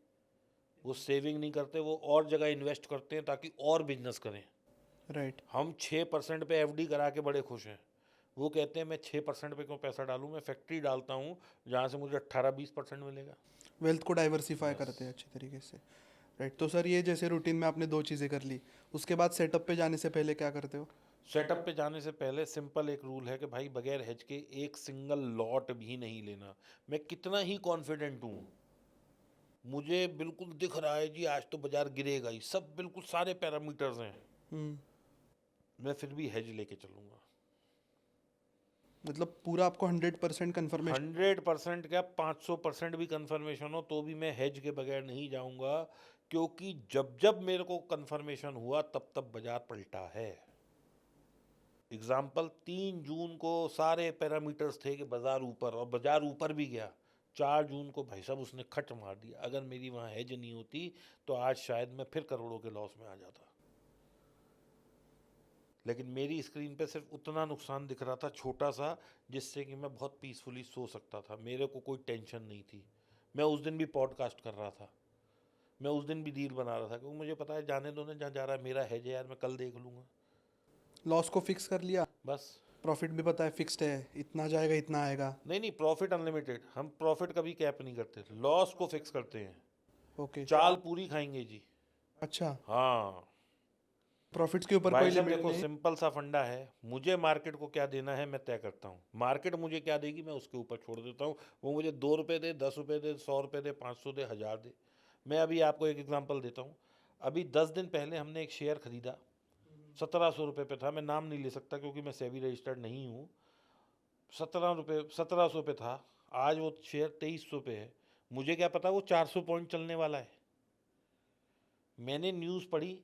वो सेविंग नहीं करते, वो और जगह इन्वेस्ट करते हैं ताकि और बिजनेस करें। राइट। हम 6% पे एफडी करा के बड़े खुश हैं। वो कहते हैं मैं 6% पे क्यों पैसा डालूं, मैं फैक्ट्री डालता हूँ जहाँ से मुझे 18-20% मिलेगा। वेल्थ को डाइवर्सिफाई बस। करते हैं अच्छी तरीके से। राइट। तो सर ये जैसे रूटीन में आपने 2 चीज़ें कर ली, उसके बाद सेटअप पे जाने से पहले क्या करते हो? सेटअप पे जाने से पहले सिंपल एक रूल है कि भाई बगैर हेज के एक सिंगल लॉट भी नहीं लेना। मैं कितना ही कॉन्फिडेंट हूँ, मुझे बिल्कुल दिख रहा है जी आज तो बाजार गिरेगा ही, सब बिल्कुल सारे पैरामीटर्स हैं, हुँ। मैं फिर भी हेज लेके चलूँगा। मतलब पूरा आपको 100% कन्फर्मेशन। 100% क्या, 500% भी कंफर्मेशन हो तो भी मैं हेज के बगैर नहीं जाऊंगा, क्योंकि जब जब मेरे को कंफर्मेशन हुआ तब तब बाजार पलटा है। एग्जाम्पल, 3 जून को सारे पैरामीटर्स थे कि बाजार ऊपर, और बाजार ऊपर भी गया। 4 जून को भाई साहब उसने खट मार दिया। अगर मेरी वहाँ हेज नहीं होती तो आज शायद मैं फिर करोड़ों के लॉस में आ जाता। लेकिन मेरी स्क्रीन पे सिर्फ उतना नुकसान दिख रहा था छोटा सा, जिससे कि मैं बहुत पीसफुली सो सकता था, मेरे को कोई टेंशन नहीं थी। मैं उस दिन भी पॉडकास्ट कर रहा था, मैं उस दिन भी डील बना रहा था, क्योंकि मुझे पता है जाने दो ना, जहाँ जा रहा है मेरा है जो यार, मैं कल देख लूँगा। लॉस को फिक्स कर लिया, बस। प्रॉफिट भी पता है फिक्स्ड है, इतना जाएगा इतना आएगा। नहीं नहीं, प्रॉफिट अनलिमिटेड, हम प्रॉफिट कभी कैप नहीं करते, लॉस को फिक्स करते हैं। ओके। चाल पूरी खाएंगे जी। अच्छा। हाँ प्रॉफिट्स के ऊपर भाई कोई साहब, लिमिट देखो नहीं? सिंपल सा फंडा है, मुझे मार्केट को क्या देना है मैं तय करता हूँ, मार्केट मुझे क्या देगी मैं उसके ऊपर छोड़ देता हूँ। वो मुझे 2 रुपये दे, 10 रुपये दे, 100 रुपये दे, 500 दे, 1000 दे। मैं अभी आपको एक एग्जांपल देता हूँ। अभी 10 दिन पहले हमने एक शेयर खरीदा, 1700 रुपये पे था, मैं नाम नहीं ले सकता क्योंकि मैं सेबी रजिस्टर्ड नहीं हूँ। 1700 पे था, आज वो शेयर 2300 पे है। मुझे क्या पता वो 400 पॉइंट चलने वाला है। मैंने न्यूज़ पढ़ी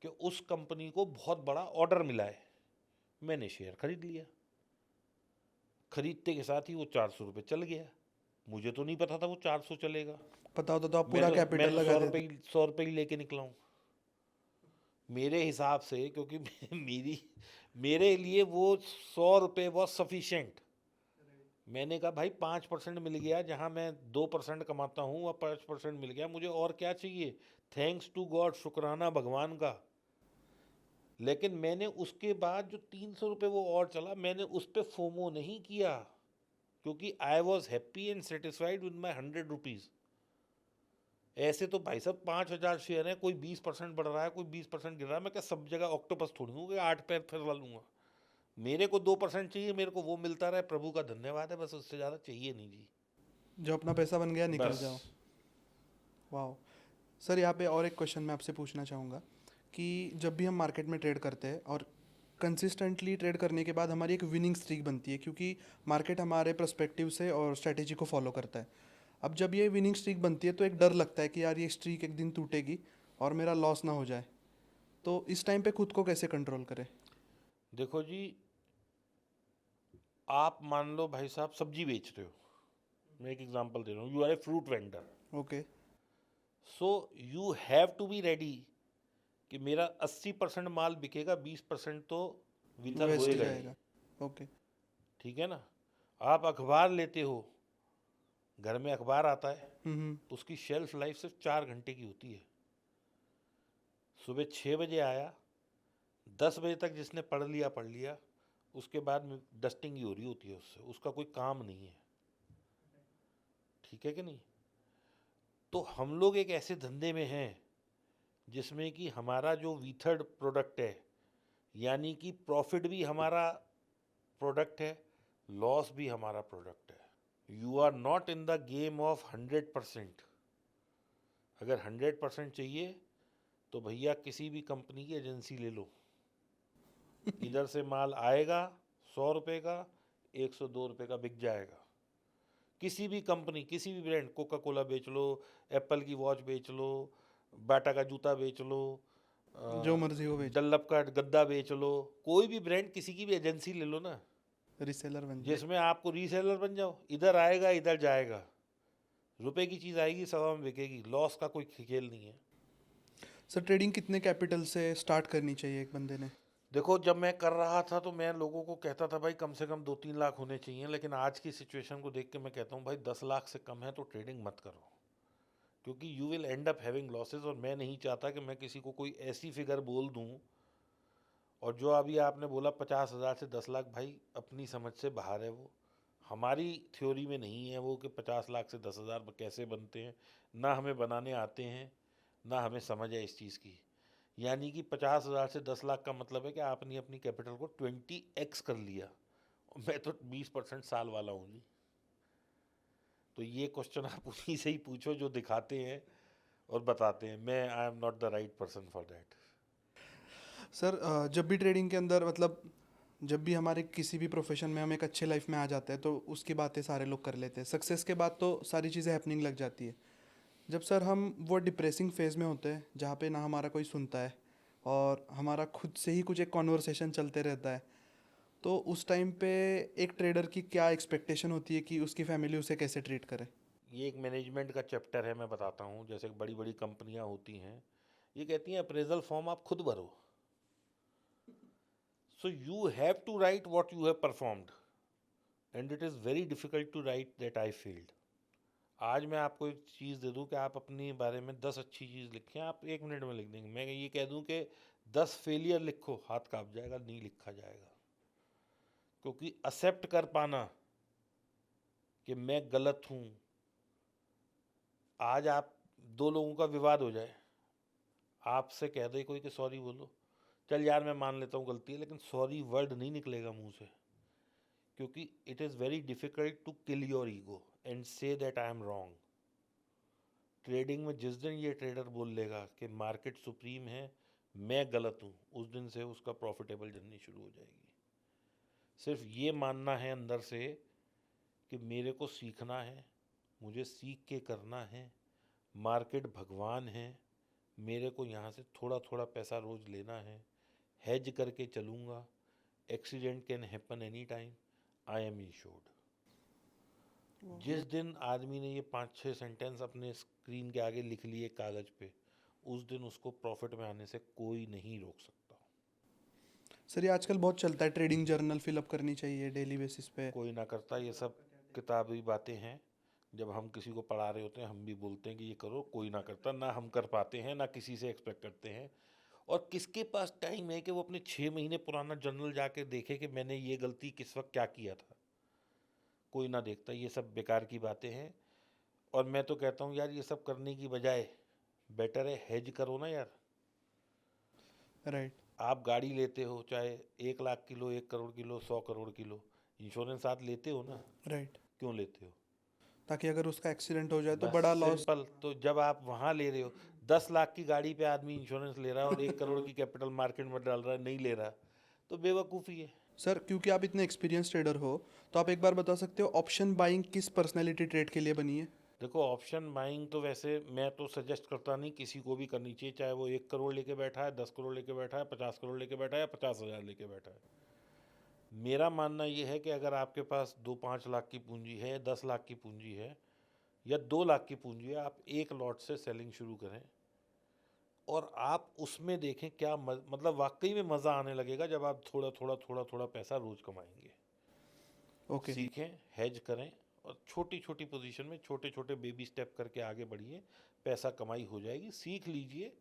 कि उस कंपनी को बहुत बड़ा ऑर्डर मिला है, मैंने शेयर खरीद लिया। खरीदते के साथ ही वो 400 रुपये चल गया। मुझे तो नहीं पता था वो 400 चलेगा। पता होता तो आप मैं पूरा तो मैं कैपिटल तो लगा सौ देते। रुपये 100 रुपये ही लेके निकला हूँ मेरे हिसाब से, क्योंकि मेरी मेरे लिए वो 100 रुपये वॉज सफिशेंट। मैंने कहा भाई 5% मिल गया, जहाँ मैं 2% कमाता हूँ वह 5% मिल गया, मुझे और क्या चाहिए। थैंक्स टू गॉड, शुक्राना भगवान का। लेकिन मैंने उसके बाद जो 300 रुपये वो और चला, मैंने उस पर फोमो नहीं किया, क्योंकि I was happy and satisfied with my 100 rupees. ऐसे तो भाई साहब 5,000 शेयर हैं, कोई 20% बढ़ रहा है, कोई 20% गिर रहा है, मैं क्या सब जगह ऑक्टोपस थोड़ी हूँ कि 8 पैर फैला लूँगा। मेरे को 2% चाहिए, मेरे को वो मिलता रहे, प्रभु का धन्यवाद है, बस उससे ज़्यादा चाहिए नहीं जी। जो अपना पैसा बन गया निकल बस। जाओ। वाह। सर यहाँ पे और एक क्वेश्चन मैं आपसे पूछना चाहूँगा कि जब भी हम मार्केट में ट्रेड करते हैं और कंसिस्टेंटली ट्रेड करने के बाद हमारी एक विनिंग स्ट्रीक बनती है, क्योंकि मार्केट हमारे पर्सपेक्टिव से और स्ट्रेटेजी को फॉलो करता है। अब जब ये विनिंग स्ट्रीक बनती है तो एक डर लगता है कि यार ये स्ट्रीक एक दिन टूटेगी और मेरा लॉस ना हो जाए। तो इस टाइम पे खुद को कैसे कंट्रोल करें? देखो जी, आप मान लो भाई साहब सब्जी बेच रहे हो, मैं एक एग्जांपल दे रहा हूँ, you are a fruit vendor. Okay. So you have to be ready कि मेरा 80% माल बिकेगा, 20% तो विथर वेस्ट होएगा ही। जाएगा। ओके। ठीक है ना। आप अखबार लेते हो, घर में अखबार आता है, हम्म। उसकी शेल्फ लाइफ सिर्फ 4 घंटे की होती है। सुबह 6 बजे आया, 10 बजे तक जिसने पढ़ लिया, उसके बाद में डस्टिंग ही हो रही होती है उससे, उसका कोई काम नहीं है। ठीक है कि नहीं। तो हम लोग एक ऐसे धंधे में हैं जिसमें कि हमारा जो वीथर्ड प्रोडक्ट है, यानी कि प्रॉफिट भी हमारा प्रोडक्ट है, लॉस भी हमारा प्रोडक्ट है। You are not in the game of 100%। अगर 100% चाहिए तो भैया किसी भी कंपनी की एजेंसी ले लो, इधर से माल आएगा 100 रुपये का, 102 रुपये का बिक जाएगा। किसी भी कंपनी, किसी भी ब्रांड, कोका कोला बेच लो, एप्पल की वॉच बेच लो, बाटा का जूता बेच लो, जो मर्जी हो बेच। डल्लप का गद्दा बेच लो, कोई भी ब्रांड, किसी की भी एजेंसी ले लो ना, रिसेलर बन जाए। जिसमें आपको रीसेलर बन जाओ, इधर आएगा इधर जाएगा, रुपए की चीज़ आएगी 100 में बिकेगी, लॉस का कोई खेल नहीं है। सर ट्रेडिंग कितने कैपिटल से स्टार्ट करनी चाहिए एक बंदे ने? देखो जब मैं कर रहा था तो मैं लोगों को कहता था भाई कम से कम 2-3 लाख होने चाहिए, लेकिन आज की सिचुएशन को देख के मैं कहता हूँ भाई 10 लाख से कम है तो ट्रेडिंग मत करो, क्योंकि you will and up having losses, और मैं नहीं चाहता कि मैं किसी को कोई ऐसी फिगर बोल दूं। और जो अभी आपने बोला 50,000 से 10 लाख, भाई अपनी समझ से बाहर है वो, हमारी थ्योरी में नहीं है वो कि 50 लाख से 10,000 कैसे बनते हैं। ना हमें बनाने आते हैं, ना हमें समझ है इस चीज़ की। यानी कि 50,000 से 10 लाख का मतलब है कि आपने अपनी कैपिटल को 20x कर लिया। मैं तो 20% साल वाला हूँ जी। तो ये क्वेश्चन आप उन्हीं से ही पूछो जो दिखाते हैं और बताते हैं। मैं I am not the right person for that. Sir जब भी ट्रेडिंग के अंदर मतलब जब भी हमारे किसी भी प्रोफेशन में हम एक अच्छे लाइफ में आ जाते हैं तो उसकी बातें सारे लोग कर लेते हैं, सक्सेस के बाद तो सारी चीज़ें हैपनिंग लग जाती है। जब सर हम वो डिप्रेसिंग फेज में होते हैं जहाँ पे ना हमारा कोई सुनता है और हमारा खुद से ही कुछ एक कॉन्वर्सेशन चलते रहता है, तो उस टाइम पे एक ट्रेडर की क्या एक्सपेक्टेशन होती है कि उसकी फैमिली उसे कैसे ट्रीट करे? ये एक मैनेजमेंट का चैप्टर है, मैं बताता हूँ। जैसे बड़ी बड़ी कंपनियाँ होती हैं, ये कहती हैं अप्रेजल फॉर्म आप खुद भरो। So you have to write what you have performed, and it is very difficult to write that I failed. आज मैं आपको एक चीज़ दे दूं कि आप अपने बारे में 10 अच्छी चीज़ लिखें, आप 1 मिनट में लिख देंगे। मैं ये कह दूं कि 10 फेलियर लिखो, हाथ कांप जाएगा, नहीं लिखा जाएगा। क्योंकि एक्सेप्ट कर पाना कि मैं गलत हूँ। आज आप दो लोगों का विवाद हो जाए, आपसे कह दे कोई कि सॉरी बोलो, चल यार मैं मान लेता हूँ गलती है, लेकिन सॉरी वर्ड नहीं निकलेगा मुंह से। क्योंकि it is very difficult to kill your ego and say that I am wrong. Trading में जिस दिन ये ट्रेडर बोल लेगा कि मार्केट सुप्रीम है, मैं गलत हूँ, उस दिन से उसका प्रॉफिटेबल जर्नी शुरू हो जाएगी। सिर्फ ये मानना है अंदर से कि मेरे को सीखना है, मुझे सीख के करना है, मार्केट भगवान है, मेरे को यहाँ से थोड़ा थोड़ा पैसा रोज लेना है, हेज करके चलूँगा, accident can happen any time, I am insured. जिस दिन आदमी ने ये 5-6 सेंटेंस अपने स्क्रीन के आगे लिख लिए कागज़ पे, उस दिन उसको प्रॉफिट में आने से कोई नहीं रोक सकता। सर ये आजकल बहुत चलता है, ट्रेडिंग जर्नल फिलअप करनी चाहिए डेली बेसिस पे। कोई ना करता, ये सब किताबी बातें हैं। जब हम किसी को पढ़ा रहे होते हैं, हम भी बोलते हैं कि ये करो, कोई ना करता। ना हम कर पाते हैं, ना किसी से एक्सपेक्ट करते हैं। और किसके पास टाइम है कि वो अपने 6 महीने पुराना जर्नल जाके देखे कि मैंने ये गलती किस वक्त क्या किया था? कोई ना देखता। ये सब बेकार की बातें हैं। और मैं तो कहता हूँ यार, ये सब करने की बजाय बेटर है हेज करो ना यार। राइट। आप गाड़ी लेते हो, चाहे 1 lakh kilo, 1 crore kilo, 100 crore kilo, insurance साथ लेते हो ना? राइट। क्यों लेते हो? ताकि अगर उसका एक्सीडेंट हो जाए तो बस बड़ा लॉस। सिंपल। तो जब आप वहाँ ले रहे हो, 10 लाख की गाड़ी पे आदमी इंश्योरेंस ले रहा है और 1 करोड़ की कैपिटल मार्केट में डाल रहा है, नहीं ले रहा, तो बेवकूफ़ी है। सर क्योंकि आप इतने एक्सपीरियंस ट्रेडर हो, तो आप एक बार बता सकते हो ऑप्शन बाइंग किस पर्सनैलिटी ट्रेड के लिए बनी है? देखो, ऑप्शन बाइंग तो वैसे मैं तो सजेस्ट करता नहीं, किसी को भी करनी चाहिए, चाहे वो 1 करोड़ लेके बैठा है, 10 करोड़ लेके बैठा है, 50 करोड़ लेके बैठा है, या 50,000 लेके बैठा है। मेरा मानना ये है कि अगर आपके पास 2-5 लाख की पूंजी है, 10 लाख की पूंजी है, या 2 लाख की पूंजी है, आप एक लॉट से सेलिंग शुरू करें। और आप उसमें देखें क्या मतलब वाकई में मज़ा आने लगेगा जब आप थोड़ा थोड़ा थोड़ा थोड़ा पैसा रोज कमाएंगे। ओके। सीखें, हेज करें, और छोटी छोटी पोजीशन में छोटे छोटे बेबी स्टेप करके आगे बढ़िए। पैसा कमाई हो जाएगी। सीख लीजिए।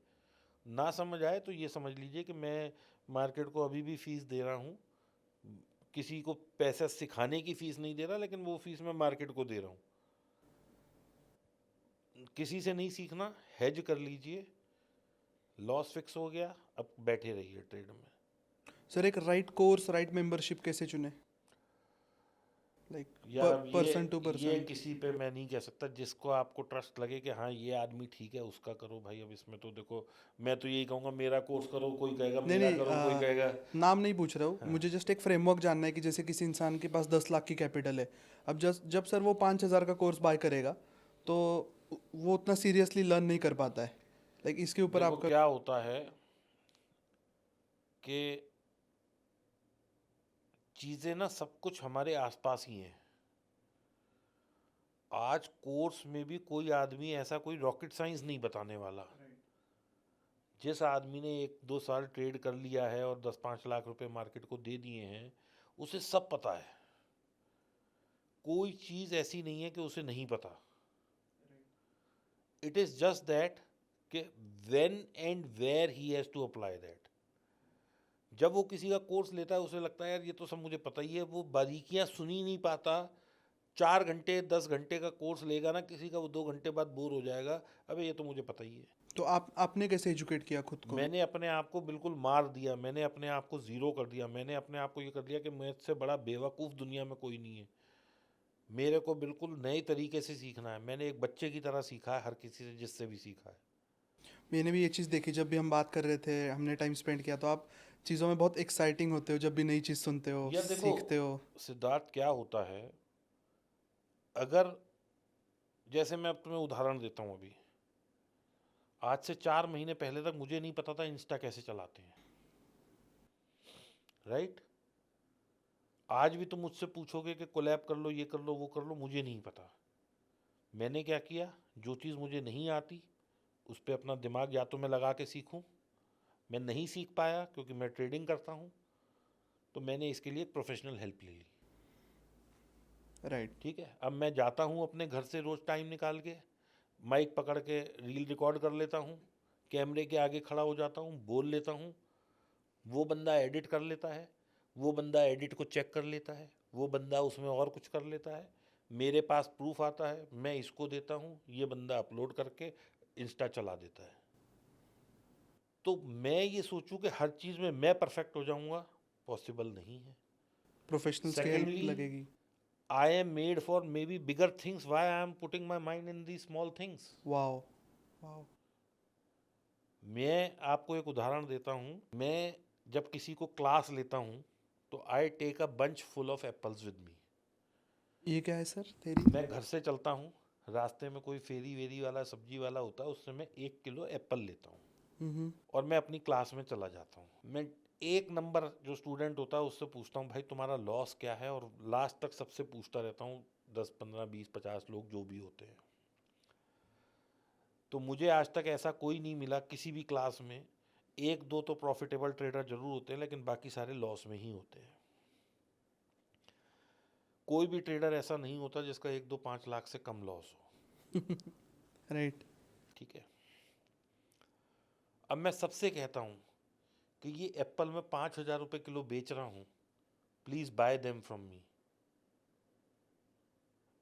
ना समझ आए तो ये समझ लीजिए कि मैं मार्केट को अभी भी फीस दे रहा हूँ। किसी को पैसा सिखाने की फीस नहीं दे रहा, लेकिन वो फीस मैं मार्केट को दे रहा हूँ। किसी से नहीं सीखना, हेज कर लीजिए। लॉस फिक्स हो गया, अब बैठे रहिए ट्रेड में। सर एक राइट कोर्स, राइट मेंबरशिप कैसे चुने? लाइक यार पर्सन टू ये पर्सन। किसी पे मैं नहीं कह सकता। जिसको आपको ट्रस्ट लगे कि हाँ ये आदमी ठीक है, उसका करो भाई। अब इसमें तो देखो, मैं तो यही कहूँगा मेरा कोर्स करो, कोई कहेगा नहीं मेरा नहीं, करो, कोई कहेगा। नाम नहीं पूछ रहा हूँ, हाँ, मुझे जस्ट एक फ्रेमवर्क जानना है कि जैसे किसी इंसान के पास 10 लाख की कैपिटल है, अब जस्ट जब सर वो 5,000 का कोर्स बाय करेगा तो वो उतना सीरियसली लर्न नहीं कर पाता है। लाइक इसके ऊपर देखो आपका। क्या होता है कि चीज़ें ना सब कुछ हमारे आसपास ही हैं। आज कोर्स में भी कोई आदमी ऐसा कोई रॉकेट साइंस नहीं बताने वाला। जिस आदमी ने 1-2 साल ट्रेड कर लिया है और 10-5 लाख रुपए मार्केट को दे दिए हैं, उसे सब पता है। कोई चीज़ ऐसी नहीं है कि उसे नहीं पता। इट इज़ जस्ट दैट कि when and where he has to apply that. जब वो किसी का कोर्स लेता है उसे लगता है यार ये तो सब मुझे पता ही है, वो बारीकियां सुन ही नहीं पाता। 4 घंटे 10 घंटे का कोर्स लेगा ना किसी का, वो 2 घंटे बाद बोर हो जाएगा। अबे ये तो मुझे पता ही है। तो आपने कैसे एजुकेट किया खुद को? मैंने अपने आप को बिल्कुल मार दिया, मैंने अपने आप को ज़ीरो कर दिया, मैंने अपने आप को ये कर दिया कि मुझसे बड़ा बेवकूफ़ दुनिया में कोई नहीं है। मेरे को बिल्कुल नए तरीके से सीखना है। मैंने एक बच्चे की तरह सीखा है हर किसी से जिससे भी सीखा है। मैंने भी ये चीज़ देखी, जब भी हम बात कर रहे थे, हमने टाइम स्पेंड किया, तो आप चीज़ों में बहुत एक्साइटिंग होते हो जब भी नई चीज़ सुनते हो, यार देखो सीखते हो। सिद्धार्थ, क्या होता है, अगर जैसे मैं अब तुम्हें उदाहरण देता हूँ, अभी आज से 4 महीने पहले तक मुझे नहीं पता था इंस्टा कैसे चलाते हैं, राइट? आज भी तुम मुझसे पूछोगे कि कोलैब कर लो, ये कर लो, वो कर लो, मुझे नहीं पता। मैंने क्या किया, जो चीज़ मुझे नहीं आती उस पर अपना दिमाग या तो मैं लगा के सीखूं। मैं नहीं सीख पाया क्योंकि मैं ट्रेडिंग करता हूं, तो मैंने इसके लिए एक प्रोफेशनल हेल्प ले ली। राइट। ठीक है, अब मैं जाता हूं अपने घर से रोज़ टाइम निकाल के, माइक पकड़ के रील रिकॉर्ड कर लेता हूं, कैमरे के आगे खड़ा हो जाता हूं, बोल लेता हूं। वो बंदा एडिट कर लेता है, वो बंदा एडिट को चेक कर लेता है, वो बंदा उसमें और कुछ कर लेता है। मेरे पास प्रूफ आता है, मैं इसको देता हूँ, ये बंदा अपलोड करके इंस्टा चला देता है। तो मैं ये सोचूं कि हर चीज़ में मैं परफेक्ट हो जाऊंगा, पॉसिबल नहीं है। प्रोफेशनल्स की हेल्प सेकेंडली, लगेगी। I am made for maybe bigger things, why I am putting my mind in the small things. Wow. Wow. मैं आपको एक उदाहरण देता हूँ। मैं जब किसी को क्लास लेता हूँ तो I take a bunch full of apples with me. ये क्या है सर, तेरी? मैं घर से चलता हूँ, रास्ते में कोई फेरी वेरी वाला सब्जी वाला होता है, उससे मैं 1 किलो एप्पल लेता हूँ हम्म। और मैं अपनी क्लास में चला जाता हूँ। मैं एक नंबर जो स्टूडेंट होता है उससे पूछता हूँ भाई तुम्हारा लॉस क्या है, और लास्ट तक सबसे पूछता रहता हूँ, 10 15 20 50 लोग जो भी होते हैं। तो मुझे आज तक ऐसा कोई नहीं मिला किसी भी क्लास में, एक दो तो प्रॉफिटेबल ट्रेडर जरूर होते हैं लेकिन बाकी सारे लॉस में ही होते हैं। कोई भी ट्रेडर ऐसा नहीं होता जिसका 1 2 5 लाख से कम लॉस हो। राइट। ठीक है, अब मैं सबसे कहता हूँ कि ये एप्पल मैं 5,000 रुपये किलो बेच रहा हूँ, please buy them from me,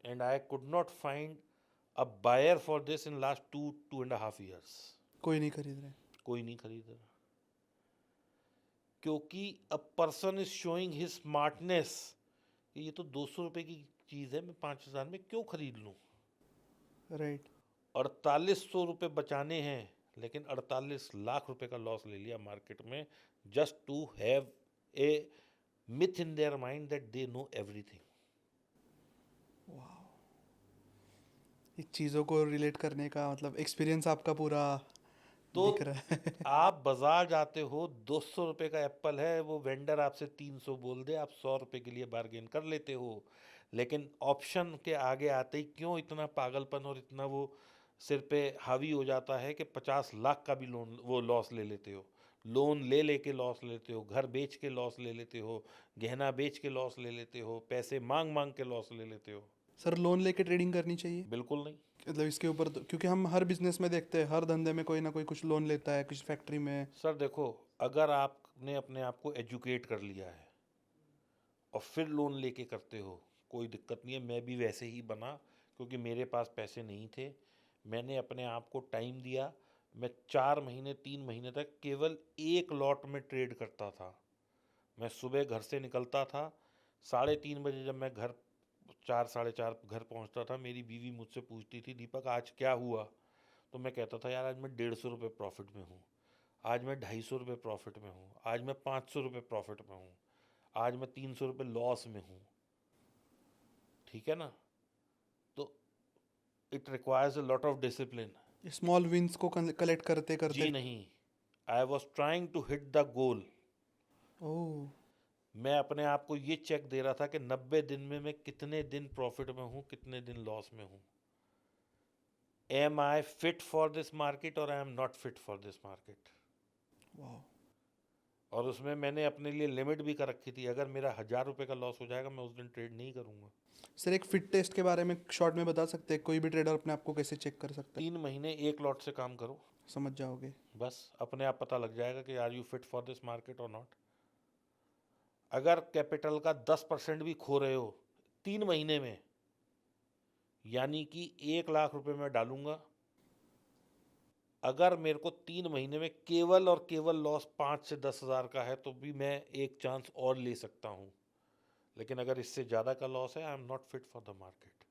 and I could not find a buyer for this in last 2 2.5 years। कोई नहीं खरीद रहे। कोई नहीं खरीद रहा, क्योंकि a person is showing his smartness कि ये तो 200 रुपये की चीज़ है, मैं 5,000 में क्यों खरीद लूँ। राइट। 4800 रुपये बचाने हैं, लेकिन 48 लाख रुपए का लॉस ले लिया मार्केट में, just to have a myth in their mind that they know everything. Wow. ये चीज़ों को रिलेट करने का मतलब एक्सपीरियंस आपका पूरा तो दिख रहा है। आप बाजार जाते हो, 200 रुपये का एप्पल है, वो वेंडर आपसे 300 बोल दे, आप 100 रुपये के लिए बार्गेन कर लेते हो। लेकिन ऑप्शन के आगे आते ही क्यों इतना पागलपन और इतना वो सिर पे हावी हो जाता है कि 50 लाख का भी लोन वो लॉस ले लेते हो। लोन ले लेके लॉस लेते हो, घर बेच के लॉस ले लेते हो, गहना बेच के लॉस ले लेते हो, पैसे मांग मांग के लॉस ले लेते हो। सर, लोन लेके ट्रेडिंग करनी चाहिए? बिल्कुल नहीं। मतलब इसके ऊपर तो, क्योंकि हम हर बिजनेस में देखते हैं, हर धंधे में कोई ना कोई कुछ लोन लेता है, कुछ फैक्ट्री में। सर देखो, अगर आपने अपने आप को एजुकेट कर लिया है और फिर लोन लेके करते हो, कोई दिक्कत नहीं है। मैं भी वैसे ही बना, क्योंकि मेरे पास पैसे नहीं थे। मैंने अपने आप को टाइम दिया। मैं 4 महीने 3 महीने तक केवल एक लॉट में ट्रेड करता था। मैं सुबह घर से निकलता था, 3:30 बजे जब मैं घर 4 साढ़े 4 घर पहुंचता था, मेरी बीवी मुझसे पूछती थी दीपक आज क्या हुआ। तो मैं कहता था यार आज मैं 150 रुपये प्रॉफिट में हूँ, आज मैं 250 रुपये प्रॉफिट में हूँ, आज मैं 500 रुपये प्रॉफिट में हूँ, आज मैं 300 रुपये लॉस में हूँ। ठीक है ना? तो it requires a lot of discipline. Small wins को कलेक्ट करते जी करते। नहीं, I was trying to hit the goal. Oh. मैं अपने आप को ये चेक दे रहा था कि 90 दिन में मैं कितने दिन प्रॉफिट में हूँ, कितने दिन लॉस में हूँ। Am I fit for this market और I am not fit for this market. वाह। और उसमें मैंने अपने लिए लिमिट भी कर रखी थी, अगर मेरा 1000 रुपये का लॉस हो जाएगा मैं उस दिन ट्रेड नहीं करूँगा। सर एक फिट टेस्ट के बारे में शॉर्ट में बता सकते हैं, कोई भी ट्रेडर अपने आप को कैसे चेक कर सकता 3 महीने एक लॉट से काम करो, है, समझ जाओगे। बस अपने आप पता लग जाएगा कि are you fit for this market और नॉट। अगर कैपिटल का 10% भी खो रहे हो 3 महीने में, यानी कि 1 लाख रुपए मैं डालूंगा, अगर मेरे को 3 महीने में केवल और केवल लॉस 5 से 10 हज़ार का है तो भी मैं एक चांस और ले सकता हूँ, लेकिन अगर इससे ज़्यादा का लॉस है आई am not fit for the market.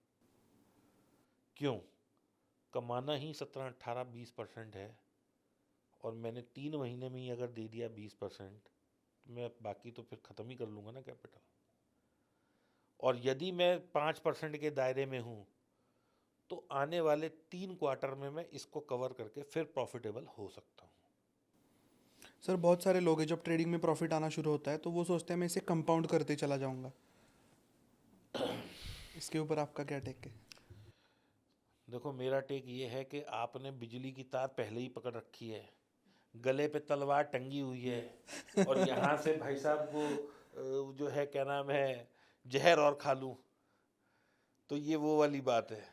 क्यों? कमाना ही 17, 18, 20% है, और मैंने 3 महीने में ही अगर दे दिया 20%, तो मैं बाकी तो फिर ख़त्म ही कर लूँगा ना कैपिटल। और यदि मैं 5% के दायरे में हूँ तो आने वाले 3 क्वार्टर में मैं इसको कवर करके फिर प्रॉफिटेबल हो सकता हूँ। सर बहुत सारे लोग हैं, जब ट्रेडिंग में प्रॉफिट आना शुरू होता है तो वो सोचते हैं मैं इसे कंपाउंड करते चला जाऊंगा, इसके ऊपर आपका क्या टेक है? देखो, मेरा टेक ये है कि आपने बिजली की तार पहले ही पकड़ रखी है, गले पे तलवार टंगी हुई है, और यहाँ से भाई साहब वो जो है क्या नाम है, जहर और खा लूँ, तो ये वो वाली बात है।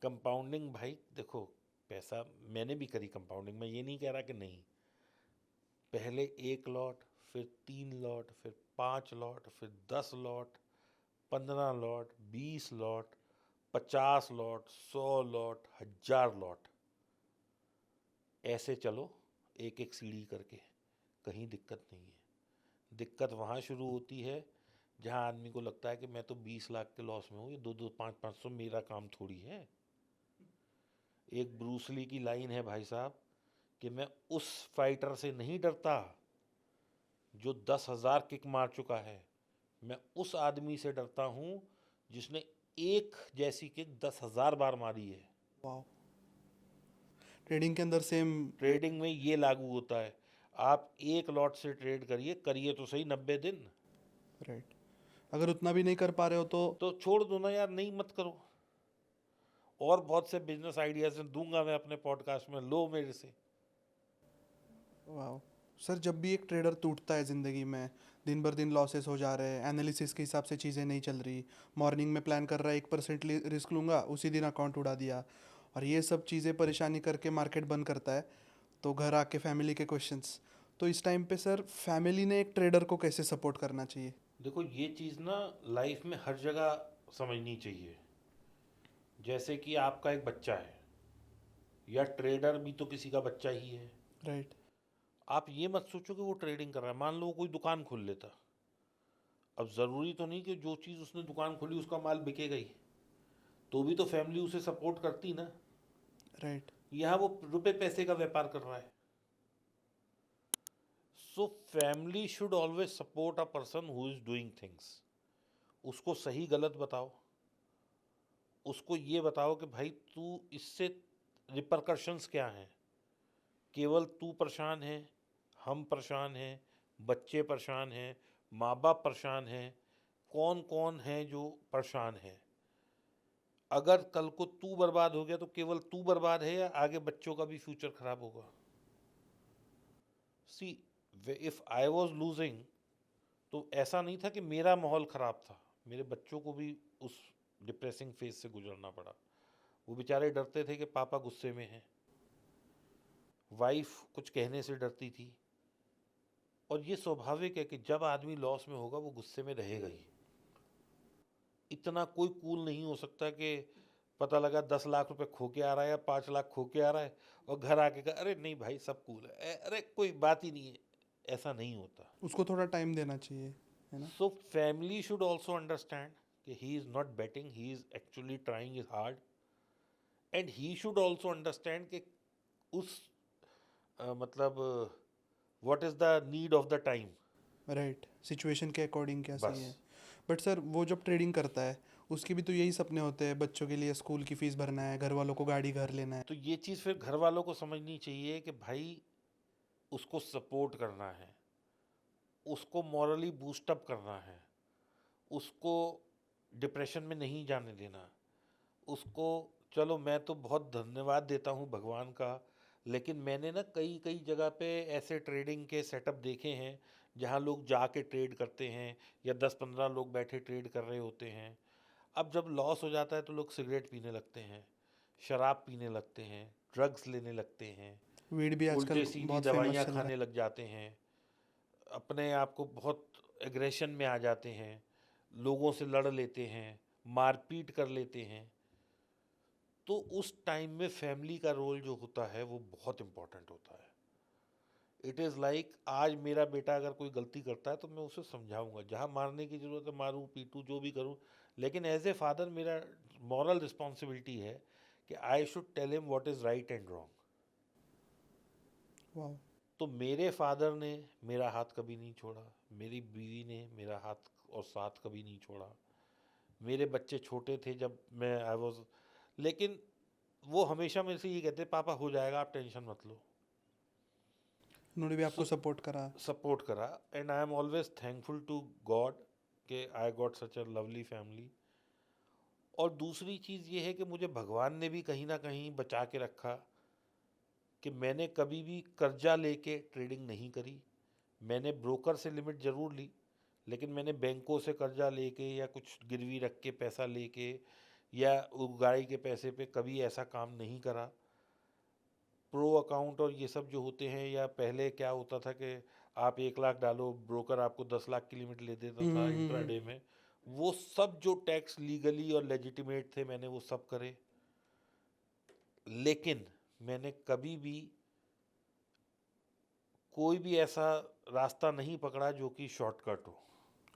कंपाउंडिंग भाई देखो, पैसा मैंने भी करी कंपाउंडिंग, मैं ये नहीं कह रहा कि नहीं। पहले 1 लॉट, फिर 3 लॉट, फिर 5 लॉट, फिर 10 lot, 15 lot, 20 lot, 50 lot, 100 lot, 1000 lot, ऐसे चलो एक एक सीढ़ी करके, कहीं दिक्कत नहीं है। दिक्कत वहाँ शुरू होती है जहाँ आदमी को लगता है कि मैं तो 20 लाख के लॉस में हूँ, ये 2-2, 5-500 मेरा काम थोड़ी है। एक ब्रूसली की लाइन है भाई साहब कि मैं उस फाइटर से नहीं डरता जो 10,000 किक मार चुका है, मैं उस आदमी से डरता हूँ जिसने एक जैसी किक 10,000 बार मारी है। वाह, ट्रेडिंग के अंदर सेम। ट्रेडिंग में ये लागू होता है। आप एक लॉट से ट्रेड करिए तो सही 90 दिन, राइट, अगर उतना भी नहीं कर पा रहे हो तो छोड़ दो ना यार, नहीं मत करो। और बहुत से बिजनेस आइडियाज दूंगा मैं अपने पॉडकास्ट में, लो मेरे से। वाह। सर जब भी एक ट्रेडर टूटता है ज़िंदगी में, दिन भर दिन लॉसेस हो जा रहे हैं, एनालिसिस के हिसाब से चीज़ें नहीं चल रही, मॉर्निंग में प्लान कर रहा है 1% रिस्क लूँगा, उसी दिन अकाउंट उड़ा दिया, और ये सब चीज़ें परेशानी करके मार्केट बंद करता है, तो घर आके फैमिली के क्वेश्चंस, तो इस टाइम पे सर फैमिली ने एक ट्रेडर को कैसे सपोर्ट करना चाहिए? देखो, ये चीज़ ना लाइफ में हर जगह समझनी चाहिए। जैसे कि आपका एक बच्चा है, या ट्रेडर भी तो किसी का बच्चा ही है। राइट। आप ये मत सोचो कि वो ट्रेडिंग कर रहा है। मान लो वो कोई दुकान खोल लेता, अब ज़रूरी तो नहीं कि जो चीज़ उसने दुकान खोली उसका माल बिकेगा ही, तो भी तो फैमिली उसे सपोर्ट करती ना। राइट। यहाँ वो रुपए पैसे का व्यापार कर रहा है। सो family should always support a person who is doing things. उसको सही गलत बताओ, उसको ये बताओ कि भाई तू इससे रिपरकशंस क्या हैं। केवल तू परेशान है, हम परेशान हैं, बच्चे परेशान हैं, माँ बाप परेशान हैं, कौन कौन है जो परेशान है। अगर कल को तू बर्बाद हो गया तो केवल तू बर्बाद है या आगे बच्चों का भी फ्यूचर खराब होगा। सी, इफ आई वॉज लूजिंग, तो ऐसा नहीं था कि मेरा माहौल ख़राब था, मेरे बच्चों को भी उस डिप्रेसिंग फेज से गुजरना पड़ा। वो बेचारे डरते थे कि पापा गुस्से में हैं, वाइफ कुछ कहने से डरती थी, और ये स्वाभाविक है कि जब आदमी लॉस में होगा वो गुस्से में रहेगा ही। इतना कोई कूल नहीं हो सकता कि पता लगा 10 लाख रुपए खो के आ रहा है या 5 लाख खो के आ रहा है और घर आके कहा अरे नहीं भाई सब कूल है, अरे कोई बात ही नहीं है। ऐसा नहीं होता। उसको थोड़ा टाइम देना चाहिए, है ना? So family should also understand कि he is not betting, he is actually trying is hard, and he should also understand कि उस मतलब what is the need of the time. Right, situation के अकॉर्डिंग क्या सही बस। है। बट सर वो जब ट्रेडिंग करता है, उसके भी तो यही सपने होते हैं, बच्चों के लिए स्कूल की फीस भरना है, घर वालों को गाड़ी घर लेना है। तो ये चीज़ फिर घर वालों को समझनी चाहिए कि भाई उसको सपोर्ट करना है, उसको मॉरली बूस्टअप करना है, उसको डिप्रेशन में नहीं जाने देना। उसको, चलो मैं तो बहुत धन्यवाद देता हूँ भगवान का, लेकिन मैंने ना कई कई जगह पे ऐसे ट्रेडिंग के सेटअप देखे हैं जहाँ लोग जाके ट्रेड करते हैं, या 10-15 लोग बैठे ट्रेड कर रहे होते हैं। अब जब लॉस हो जाता है तो लोग सिगरेट पीने लगते हैं, शराब पीने लगते हैं, ड्रग्स लेने लगते हैं, वीड भी आजकल उल्टे सीधी बहुत फेमस दवाइयाँ चल रहा खाने लग जाते हैं, अपने आप को बहुत एग्रेशन में आ जाते हैं, लोगों से लड़ लेते हैं, मारपीट कर लेते हैं। तो उस टाइम में फैमिली का रोल जो होता है वो बहुत इम्पोर्टेंट होता है। इट इज़ लाइक आज मेरा बेटा अगर कोई गलती करता है तो मैं उसे समझाऊंगा, जहाँ मारने की ज़रूरत है मारूं पीटूं जो भी करूं, लेकिन एज ए फादर मेरा मॉरल रिस्पॉन्सिबिलिटी है कि I should tell him what is right and wrong. है। वाह। तो मेरे फादर ने मेरा हाथ कभी नहीं छोड़ा, मेरी बीवी ने मेरा हाथ और साथ कभी नहीं छोड़ा। मेरे बच्चे छोटे थे जब मैं आई वॉज, लेकिन वो हमेशा मेरे से ये कहते पापा हो जाएगा आप टेंशन मत लो। उन्होंने भी आपको सो सपोर्ट करा। सपोर्ट करा, and I am always thankful to God कि I got such a lovely family. और दूसरी चीज़ ये है कि मुझे भगवान ने भी कहीं ना कहीं बचा के रखा कि मैंने कभी भी कर्जा लेके ट्रेडिंग नहीं करी। मैंने ब्रोकर से लिमिट ज़रूर ली, लेकिन मैंने बैंकों से कर्जा लेके या कुछ गिरवी रख के पैसा लेके या उगाही के पैसे पे कभी ऐसा काम नहीं करा। प्रो अकाउंट और ये सब जो होते हैं, या पहले क्या होता था कि आप 1 लाख डालो ब्रोकर आपको 10 लाख की लिमिट ले देता था हम्म। इंट्राडे में, वो सब जो टैक्स लीगली और लेजिटिमेट थे मैंने वो सब करे। लेकिन मैंने कभी भी कोई भी ऐसा रास्ता नहीं पकड़ा जो कि शॉर्टकट हो,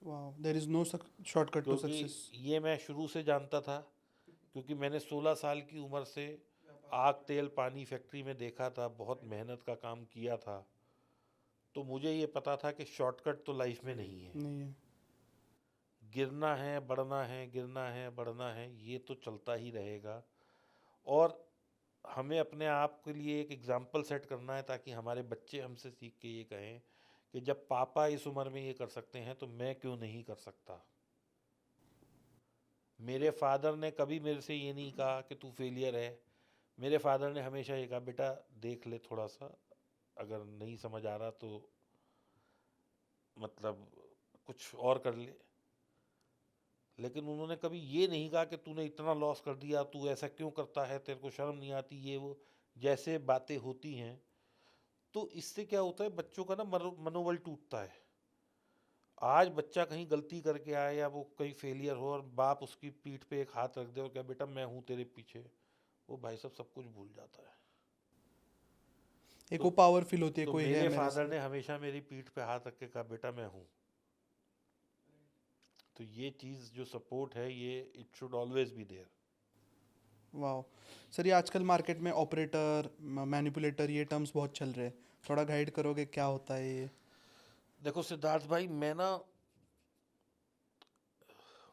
वाह, there is no shortcut to क्योंकि सक्सेस। ये मैं शुरू से जानता था। क्योंकि मैंने 16 साल की उम्र से आग तेल पानी फैक्ट्री में देखा था, बहुत मेहनत का काम किया था। तो मुझे ये पता था कि शॉर्टकट तो लाइफ में नहीं है। नहीं है। गिरना है बढ़ना है, गिरना है बढ़ना है, ये तो चलता ही रहेगा। और हमें अपने आप के लिए एक एग्जाम्पल सेट करना है ताकि हमारे बच्चे हमसे सीख के ये कहें कि जब पापा इस उम्र में ये कर सकते हैं तो मैं क्यों नहीं कर सकता। मेरे फादर ने कभी मेरे से ये नहीं कहा कि तू फेलियर है। मेरे फादर ने हमेशा ये कहा बेटा देख ले थोड़ा सा, अगर नहीं समझ आ रहा तो मतलब कुछ और कर ले। लेकिन उन्होंने कभी ये नहीं कहा कि तूने इतना लॉस कर दिया, तू ऐसा क्यों करता है, तेरे को शर्म नहीं आती, ये वो जैसे बातें होती हैं। तो इससे क्या होता है बच्चों का ना मनोबल टूटता है। आज बच्चा कहीं गलती करके आए या वो कहीं फेलियर हो और बाप उसकी पीठ पे एक हाथ रख दे और क्या बेटा मैं हूँ तेरे पीछे, वो भाई साहब सब कुछ भूल जाता है। एक तो वो पावर फील होती है, तो कोई है मेरे मेरे फादर साथ। ने हमेशा मेरी पीठ पे हाथ रख के कहा बेटा मैं हूँ। तो ये चीज़ जो सपोर्ट है ये it should always be there. वाह। सर, ये आजकल मार्केट में ऑपरेटर, मैनिपुलेटर, ये टर्म्स बहुत चल रहे हैं। थोड़ा गाइड करोगे क्या होता है ये? देखो सिद्धार्थ भाई, मैं ना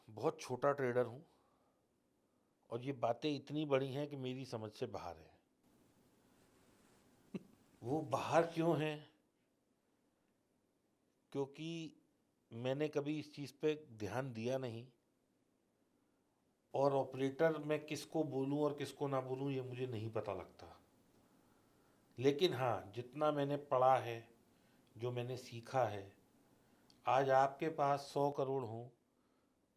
बहुत छोटा ट्रेडर हूँ, और ये बातें इतनी बड़ी हैं कि मेरी समझ से बाहर है। वो बाहर क्यों हैं? क्योंकि मैंने कभी इस चीज़ पे ध्यान दिया नहीं, और ऑपरेटर मैं किसको बोलूँ और किसको ना बोलूँ ये मुझे नहीं पता लगता। लेकिन हाँ, जितना मैंने पढ़ा है, जो मैंने सीखा है, आज आपके पास 100 करोड़ हों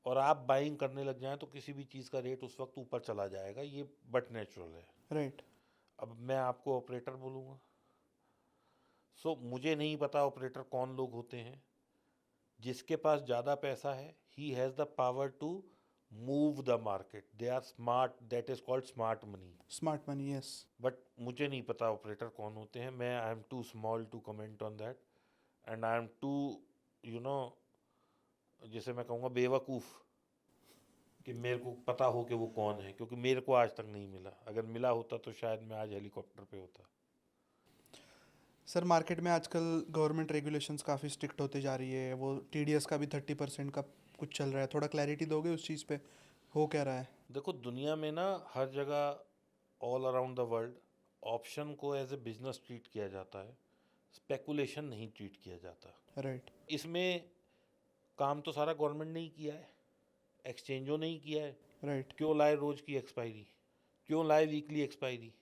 और आप बाइंग करने लग जाएं तो किसी भी चीज़ का रेट उस वक्त ऊपर चला जाएगा, ये बट नेचुरल है। राइट। अब मैं आपको ऑपरेटर बोलूँगा, सो मुझे नहीं पता ऑपरेटर कौन लोग होते हैं। जिसके पास ज़्यादा पैसा है he has the power to move the market, they are smart, that is called smart money. Smart money, yes. But मुझे नहीं पता ऑपरेटर कौन होते हैं, मैं I am too small to comment on that, and I am too you know जैसे मैं कहूँगा बेवकूफ़ कि मेरे को पता हो कि वो कौन है, क्योंकि मेरे को आज तक नहीं मिला। अगर मिला होता तो शायद मैं आज हेलीकॉप्टर पे होता। सर, मार्केट में आजकल गवर्नमेंट रेगुलेशंस काफ़ी स्ट्रिक्ट होते जा रही है। वो टीडीएस का भी 30% का कुछ चल रहा है। थोड़ा क्लैरिटी दोगे उस चीज़ पे, हो क्या रहा है? देखो दुनिया में ना हर जगह all around the world option को एज ए बिजनेस ट्रीट किया जाता है, स्पेकुलेशन नहीं ट्रीट किया जाता। राइट। इसमें काम तो सारा गवर्नमेंट ने ही किया है, एक्सचेंजों ने ही किया है। राइट। क्यों लाए रोज की एक्सपायरी, क्यों लाए वीकली एक्सपायरी?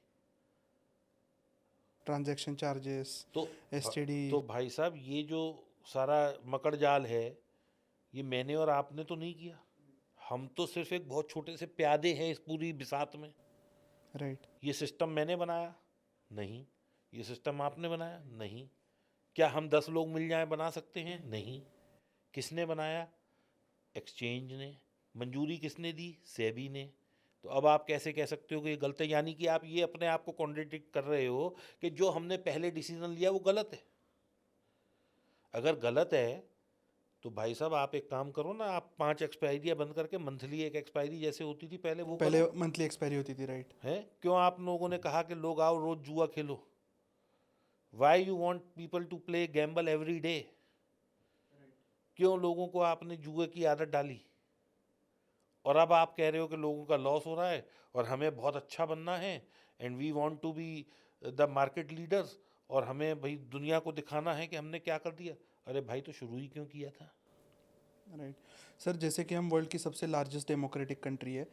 ट्रांजैक्शन चार्जेस, तो एसटीडी। तो भाई साहब ये जो सारा मकड़ जाल है, ये मैंने और आपने तो नहीं किया। हम तो सिर्फ एक बहुत छोटे से प्यादे हैं इस पूरी बिसात में। राइट। ये सिस्टम मैंने बनाया? नहीं। ये सिस्टम आपने बनाया? नहीं। क्या हम 10 लोग मिल जाएं बना सकते हैं? नहीं। किसने बनाया? एक्सचेंज ने। मंजूरी किसने दी? सेबी ने। तो अब आप कैसे कह सकते हो कि ये गलत है? यानी कि आप ये अपने आप को कॉन्ट्रडिक्ट कर रहे हो कि जो हमने पहले डिसीजन लिया वो गलत है। अगर गलत है तो भाई साहब आप एक काम करो ना, आप 5 एक्सपायरियाँ बंद करके मंथली एक एक्सपायरी जैसे होती थी पहले वो पहले करो। मंथली एक्सपायरी होती थी, राइट। है क्यों आप लोगों ने कहा कि लोग आओ रोज जुआ खेलो? Why you want people to play gamble every day? क्यों लोगों को आपने जुए की आदत डाली? और अब आप कह रहे हो कि लोगों का लॉस हो रहा है और हमें बहुत अच्छा बनना है, and we want to be the market leaders, और हमें भाई दुनिया को दिखाना है कि हमने क्या कर दिया। अरे भाई तो शुरू ही क्यों किया था? राइट। सर, जैसे कि हम वर्ल्ड की सबसे लार्जेस्ट डेमोक्रेटिक कंट्री है,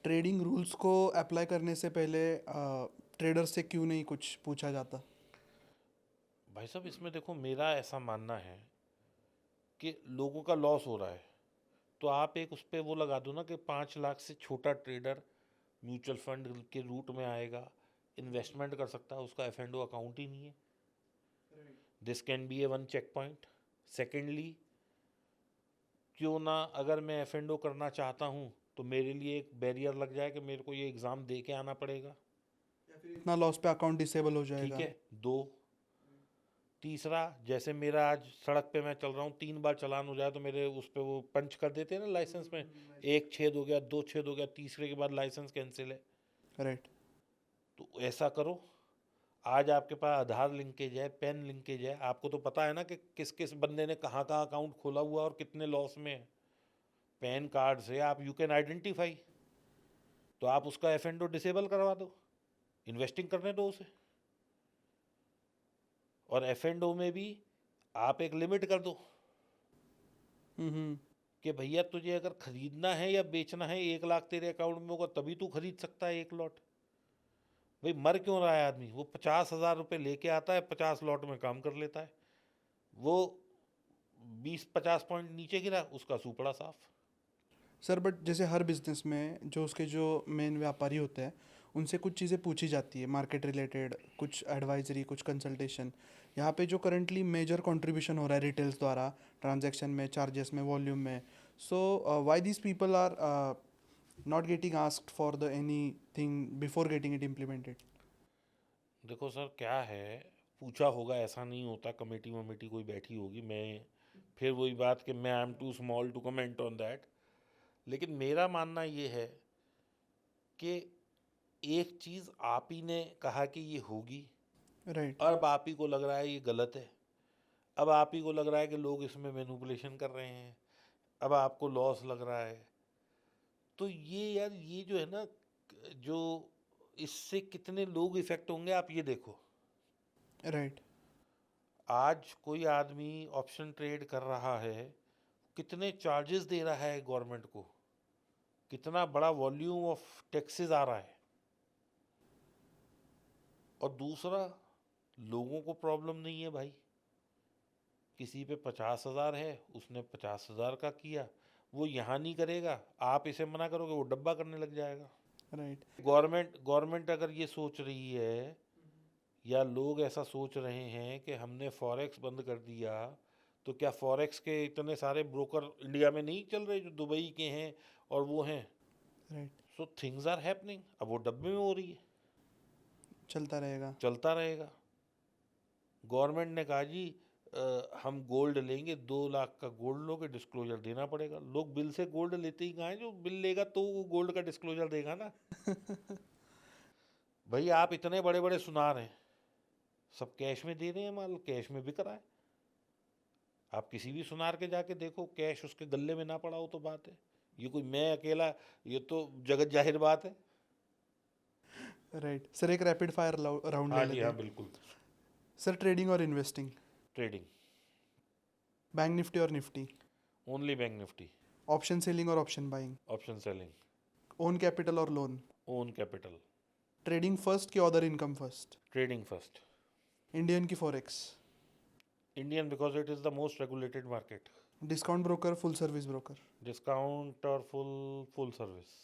ट्रेडिंग रूल्स को अप्लाई करने से पहले ट्रेडर से क्यों नहीं कुछ पूछा जाता? भाई साहब इसमें देखो, मेरा ऐसा मानना है कि लोगों का लॉस हो रहा है तो आप एक उस पर वो लगा दो ना कि 5 लाख से छोटा ट्रेडर म्यूचुअल फंड के रूट में आएगा, इन्वेस्टमेंट कर सकता है, उसका एफ एंड ओ अकाउंट ही नहीं है। This can be a one check point. Secondly, क्यों ना अगर मैं एफ एंड ओ करना चाहता हूँ तो मेरे लिए एक बैरियर लग जाए कि मेरे को ये एग्ज़ाम दे के आना पड़ेगा। या फिर इतना लॉस पे अकाउंट डिसेबल हो ठीक जाएगा? है, दो। तीसरा, जैसे मेरा आज सड़क पे मैं चल रहा हूँ, 3 बार चालान हो जाए तो मेरे उस पर वो पंच कर देते हैं ना लाइसेंस में, एक छेद हो गया, 2 छेद हो गया, तीसरे के बाद लाइसेंस कैंसिल है। राइट। तो ऐसा करो, आज आपके पास आधार लिंकेज है, पैन लिंकेज है, आपको तो पता है ना कि किस किस बंदे ने कहाँ कहाँ अकाउंट खोला हुआ और कितने लॉस में है। पैन कार्ड से आप यू कैन आइडेंटिफाई, तो आप उसका एफ एंड ओ डिसेबल करवा दो, इन्वेस्टिंग करने दो उसे। और एफ एंड ओ में भी आप एक लिमिट कर दो हम्म। कि भैया तुझे अगर खरीदना है या बेचना है, 1 लाख तेरे अकाउंट में होगा तभी तू खरीद सकता है एक लॉट। भाई मर क्यों रहा है आदमी? वो 50,000 रुपये लेके आता है, 50 लॉट में काम कर लेता है। वो 20-50 पॉइंट नीचे गिरा, उसका सूपड़ा साफ। सर, बट जैसे हर बिजनेस में जो उसके जो मेन व्यापारी होते हैं, उनसे कुछ चीज़ें पूछी जाती है मार्केट रिलेटेड, कुछ एडवाइजरी, कुछ कंसल्टेशन। यहाँ पे जो करंटली मेजर कंट्रीब्यूशन हो रहा है रिटेल्स द्वारा ट्रांजैक्शन में, चार्जेस में, वॉल्यूम में, so why these people are not getting asked for the anything before getting it implemented? देखो सर क्या है, पूछा होगा, ऐसा नहीं होता, कमेटी वमेटी कोई बैठी होगी। मैं फिर वही बात कि मैं I am too small to comment on that. लेकिन मेरा मानना ये है कि एक चीज़ आप ही ने कहा कि ये होगी, राइट। अब आप ही को लग रहा है ये गलत है, अब आप ही को लग रहा है कि लोग इसमें मैनिपुलेशन कर रहे हैं, अब आपको लॉस लग रहा है। तो ये यार, ये जो है ना, जो इससे कितने लोग इफेक्ट होंगे आप ये देखो। राइट। आज कोई आदमी ऑप्शन ट्रेड कर रहा है, कितने चार्जेस दे रहा है गवर्नमेंट को, कितना बड़ा वॉल्यूम ऑफ टैक्सेस आ रहा है। और दूसरा, लोगों को प्रॉब्लम नहीं है भाई। किसी पे 50,000 है, उसने 50,000 का किया, वो यहाँ नहीं करेगा, आप इसे मना करोगे वो डब्बा करने लग जाएगा। राइट। गवर्नमेंट गवर्नमेंट अगर ये सोच रही है या लोग ऐसा सोच रहे हैं कि हमने फॉरेक्स बंद कर दिया, तो क्या फॉरेक्स के इतने सारे ब्रोकर इंडिया में नहीं चल रहे जो दुबई के हैं और वो हैं? Right. So things are happening. अब वो डब्बे में हो रही है, चलता रहेगा। चलता रहेगा। गवर्नमेंट ने कहा जी हम गोल्ड लेंगे, 2 लाख का गोल्ड लोगे, डिस्क्लोजर देना पड़ेगा। लोग बिल से गोल्ड लेते ही कहाँ है? जो बिल लेगा तो वो गोल्ड का डिस्क्लोजर देगा ना। भाई आप इतने बड़े बड़े सुनार हैं, सब कैश में दे रहे हैं, माल कैश में बिक रहा है। आप किसी भी सुनार के जाके देखो, कैश उसके गले में ना पड़ा हो तो बात है। ये कोई मैं अकेला, ये तो जगत जाहिर बात है। राइट। सर, एक रैपिड फायर राउंड ले हाँ जी, लेते हाँ हैं। बिल्कुल। सर, ट्रेडिंग और इन्वेस्टिंग, ट्रेडिंग। बैंक निफ्टी और Nifty, only bank Nifty. Option selling और option buying, option selling. Own capital और loan, own capital. Trading first की other income first? Trading first. Indian की forex? Indian because it is the most regulated market. Discount broker, full service broker? Discount और full service.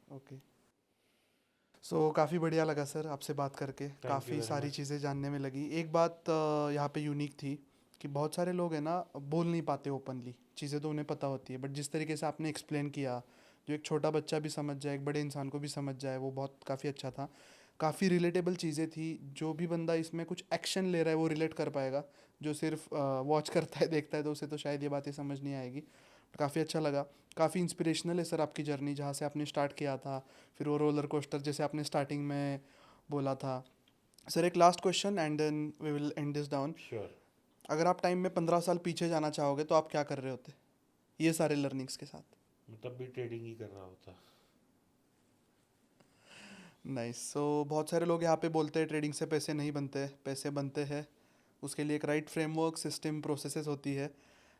Okay. सो काफ़ी बढ़िया लगा sir आपसे बात करके, थैंक यू काफ़ी वेरी सारी मच. चीज़ें जानने में लगी. एक बात यहाँ पे यूनिक थी कि बहुत सारे लोग हैं ना, बोल नहीं पाते ओपनली, चीज़ें तो उन्हें पता होती है, बट जिस तरीके से आपने एक्सप्लेन किया, जो एक छोटा बच्चा भी समझ जाए, एक बड़े इंसान को भी समझ जाए, वो बहुत काफ़ी अच्छा था. काफ़ी रिलेटेबल चीज़ें थी. जो भी बंदा इसमें कुछ एक्शन ले रहा है वो रिलेट कर पाएगा. जो सिर्फ वॉच करता है, देखता है, तो उसे तो शायद ये बातें समझ नहीं आएगी. काफ़ी अच्छा लगा. काफ़ी इंस्पिरेशनल है सर आपकी जर्नी, जहाँ से आपने स्टार्ट किया था, फिर वो रोलर कोस्टर जैसे आपने स्टार्टिंग में बोला था. सर एक last question and then we will end this down. Sure. अगर आप टाइम में 15 साल पीछे जाना चाहोगे तो आप क्या कर रहे होते ये सारे लर्निंग्स के साथ? मैं तब भी ट्रेडिंग ही कर रहा होता. नाइस. सो बहुत सारे लोग यहाँ पे बोलते हैं ट्रेडिंग से पैसे नहीं बनते. पैसे बनते हैं, उसके लिए एक राइट फ्रेमवर्क, सिस्टम, प्रोसेसेस होती है.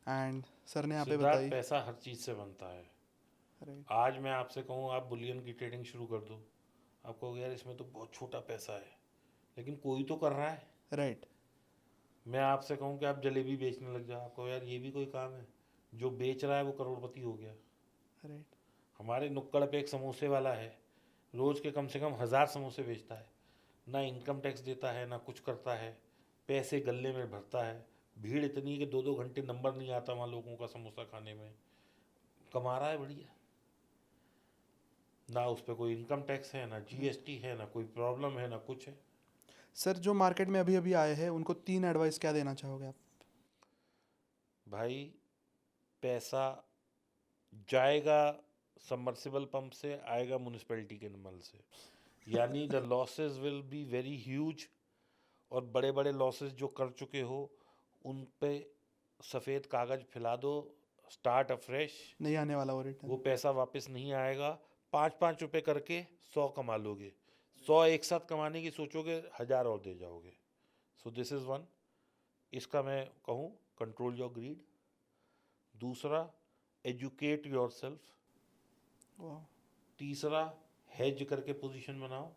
एंड सर ने यहाँ पे सिद्धार्थ, बताई. पैसा हर चीज़ से बनता है. राइट. आज मैं आपसे कहूँ आप बुलियन की ट्रेडिंग शुरू कर दो, आप कहोगे यार इसमें तो बहुत छोटा पैसा है, लेकिन कोई तो कर रहा है. राइट. मैं आपसे कहूँ कि आप जलेबी बेचने लग जाओ, आपको यार ये भी कोई काम है. जो बेच रहा है वो करोड़पति हो गया. राइट. हमारे नुक्कड़ पे एक समोसे वाला है, रोज के कम से कम 1000 समोसे बेचता है. ना इनकम टैक्स देता है ना कुछ करता है, पैसे गले में भरता है. भीड़ इतनी है कि 2-2 घंटे नंबर नहीं आता वहाँ लोगों का समोसा खाने में. कमा रहा है बढ़िया. ना उस पर कोई इनकम टैक्स है, ना जीएसटी है, ना कोई प्रॉब्लम है, ना कुछ है. सर जो मार्केट में अभी अभी आए हैं उनको 3 एडवाइस क्या देना चाहोगे आप? भाई, पैसा जाएगा सबमर्सिबल पंप से, आएगा म्यूनिसिपैलिटी के नल से. यानी the losses will be very huge. और बड़े बड़े लॉसेस जो कर चुके हो उन पे सफ़ेद कागज़ फैला दो, स्टार्ट अफ्रेश. नहीं आने वाला वो रिटर्न. वो पैसा वापस नहीं आएगा. 5-5 रुपए करके 100 कमा लोगे. 100 एक साथ कमाने की सोचोगे, 1000 और दे जाओगे. So this is one. इसका मैं कहूँ, कंट्रोल योर ग्रीड. दूसरा, एजुकेट योर सेल्फ. वाह. तीसरा, हेज करके पोजीशन बनाओ.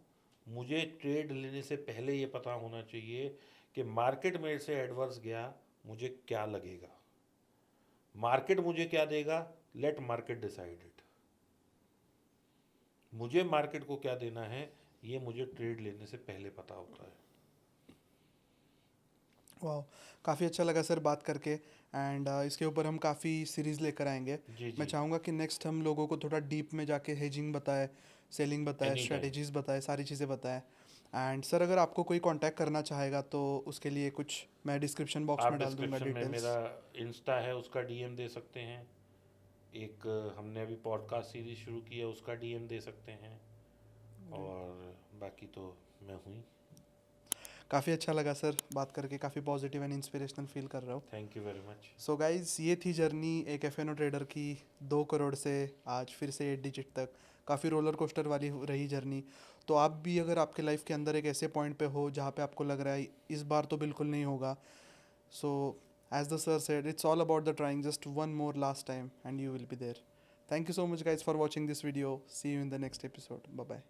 मुझे ट्रेड लेने से पहले ये पता होना चाहिए कि मार्केट मेरे से एडवर्स गया, मुझे क्या लगेगा, मार्केट मुझे क्या देगा. Let market decide it. मुझे मार्केट को क्या देना है ये मुझे ट्रेड लेने से पहले पता होता है. वाह. काफ़ी अच्छा लगा सर बात करके. एंड इसके ऊपर हम काफ़ी सीरीज़ लेकर आएंगे. जी मैं जी. चाहूँगा कि नेक्स्ट हम लोगों को थोड़ा डीप में जाके हेजिंग बताए, सेलिंग बताए, एनी टाइम. स्ट्रेटेजीज बताए, सारी चीज़ें बताएं. एंड सर अगर आपको कोई कांटेक्ट करना चाहेगा तो उसके लिए कुछ मैं डिस्क्रिप्शन बॉक्स आप में डाल दूंगा डिस्क्रिप्शन में डिटेल्स. मेरा इंस्टा है, उसका डीएम दे सकते हैं. एक हमने अभी पॉडकास्ट सीरीज शुरू की है, उसका डीएम दे सकते हैं. और बाकी तो मैं हुई. काफ़ी अच्छा लगा सर बात करके, काफ़ी पॉजिटिव एंड इंस्पिरेशनल फील कर रहा हूँ. Thank you very much. So guys ये थी जर्नी एक एफ ट्रेडर की, 2 करोड़ से आज फिर से 8 डिजिट तक. काफ़ी रोलर कोस्टर वाली रही जर्नी. तो आप भी अगर आपके लाइफ के अंदर एक ऐसे पॉइंट पे हो जहाँ पे आपको लग रहा है इस बार तो बिल्कुल नहीं होगा, so as the sir said, it's all about the trying, just one more last time and you will be there. Thank you so much guys for watching this video. See you in the next episode. Bye bye.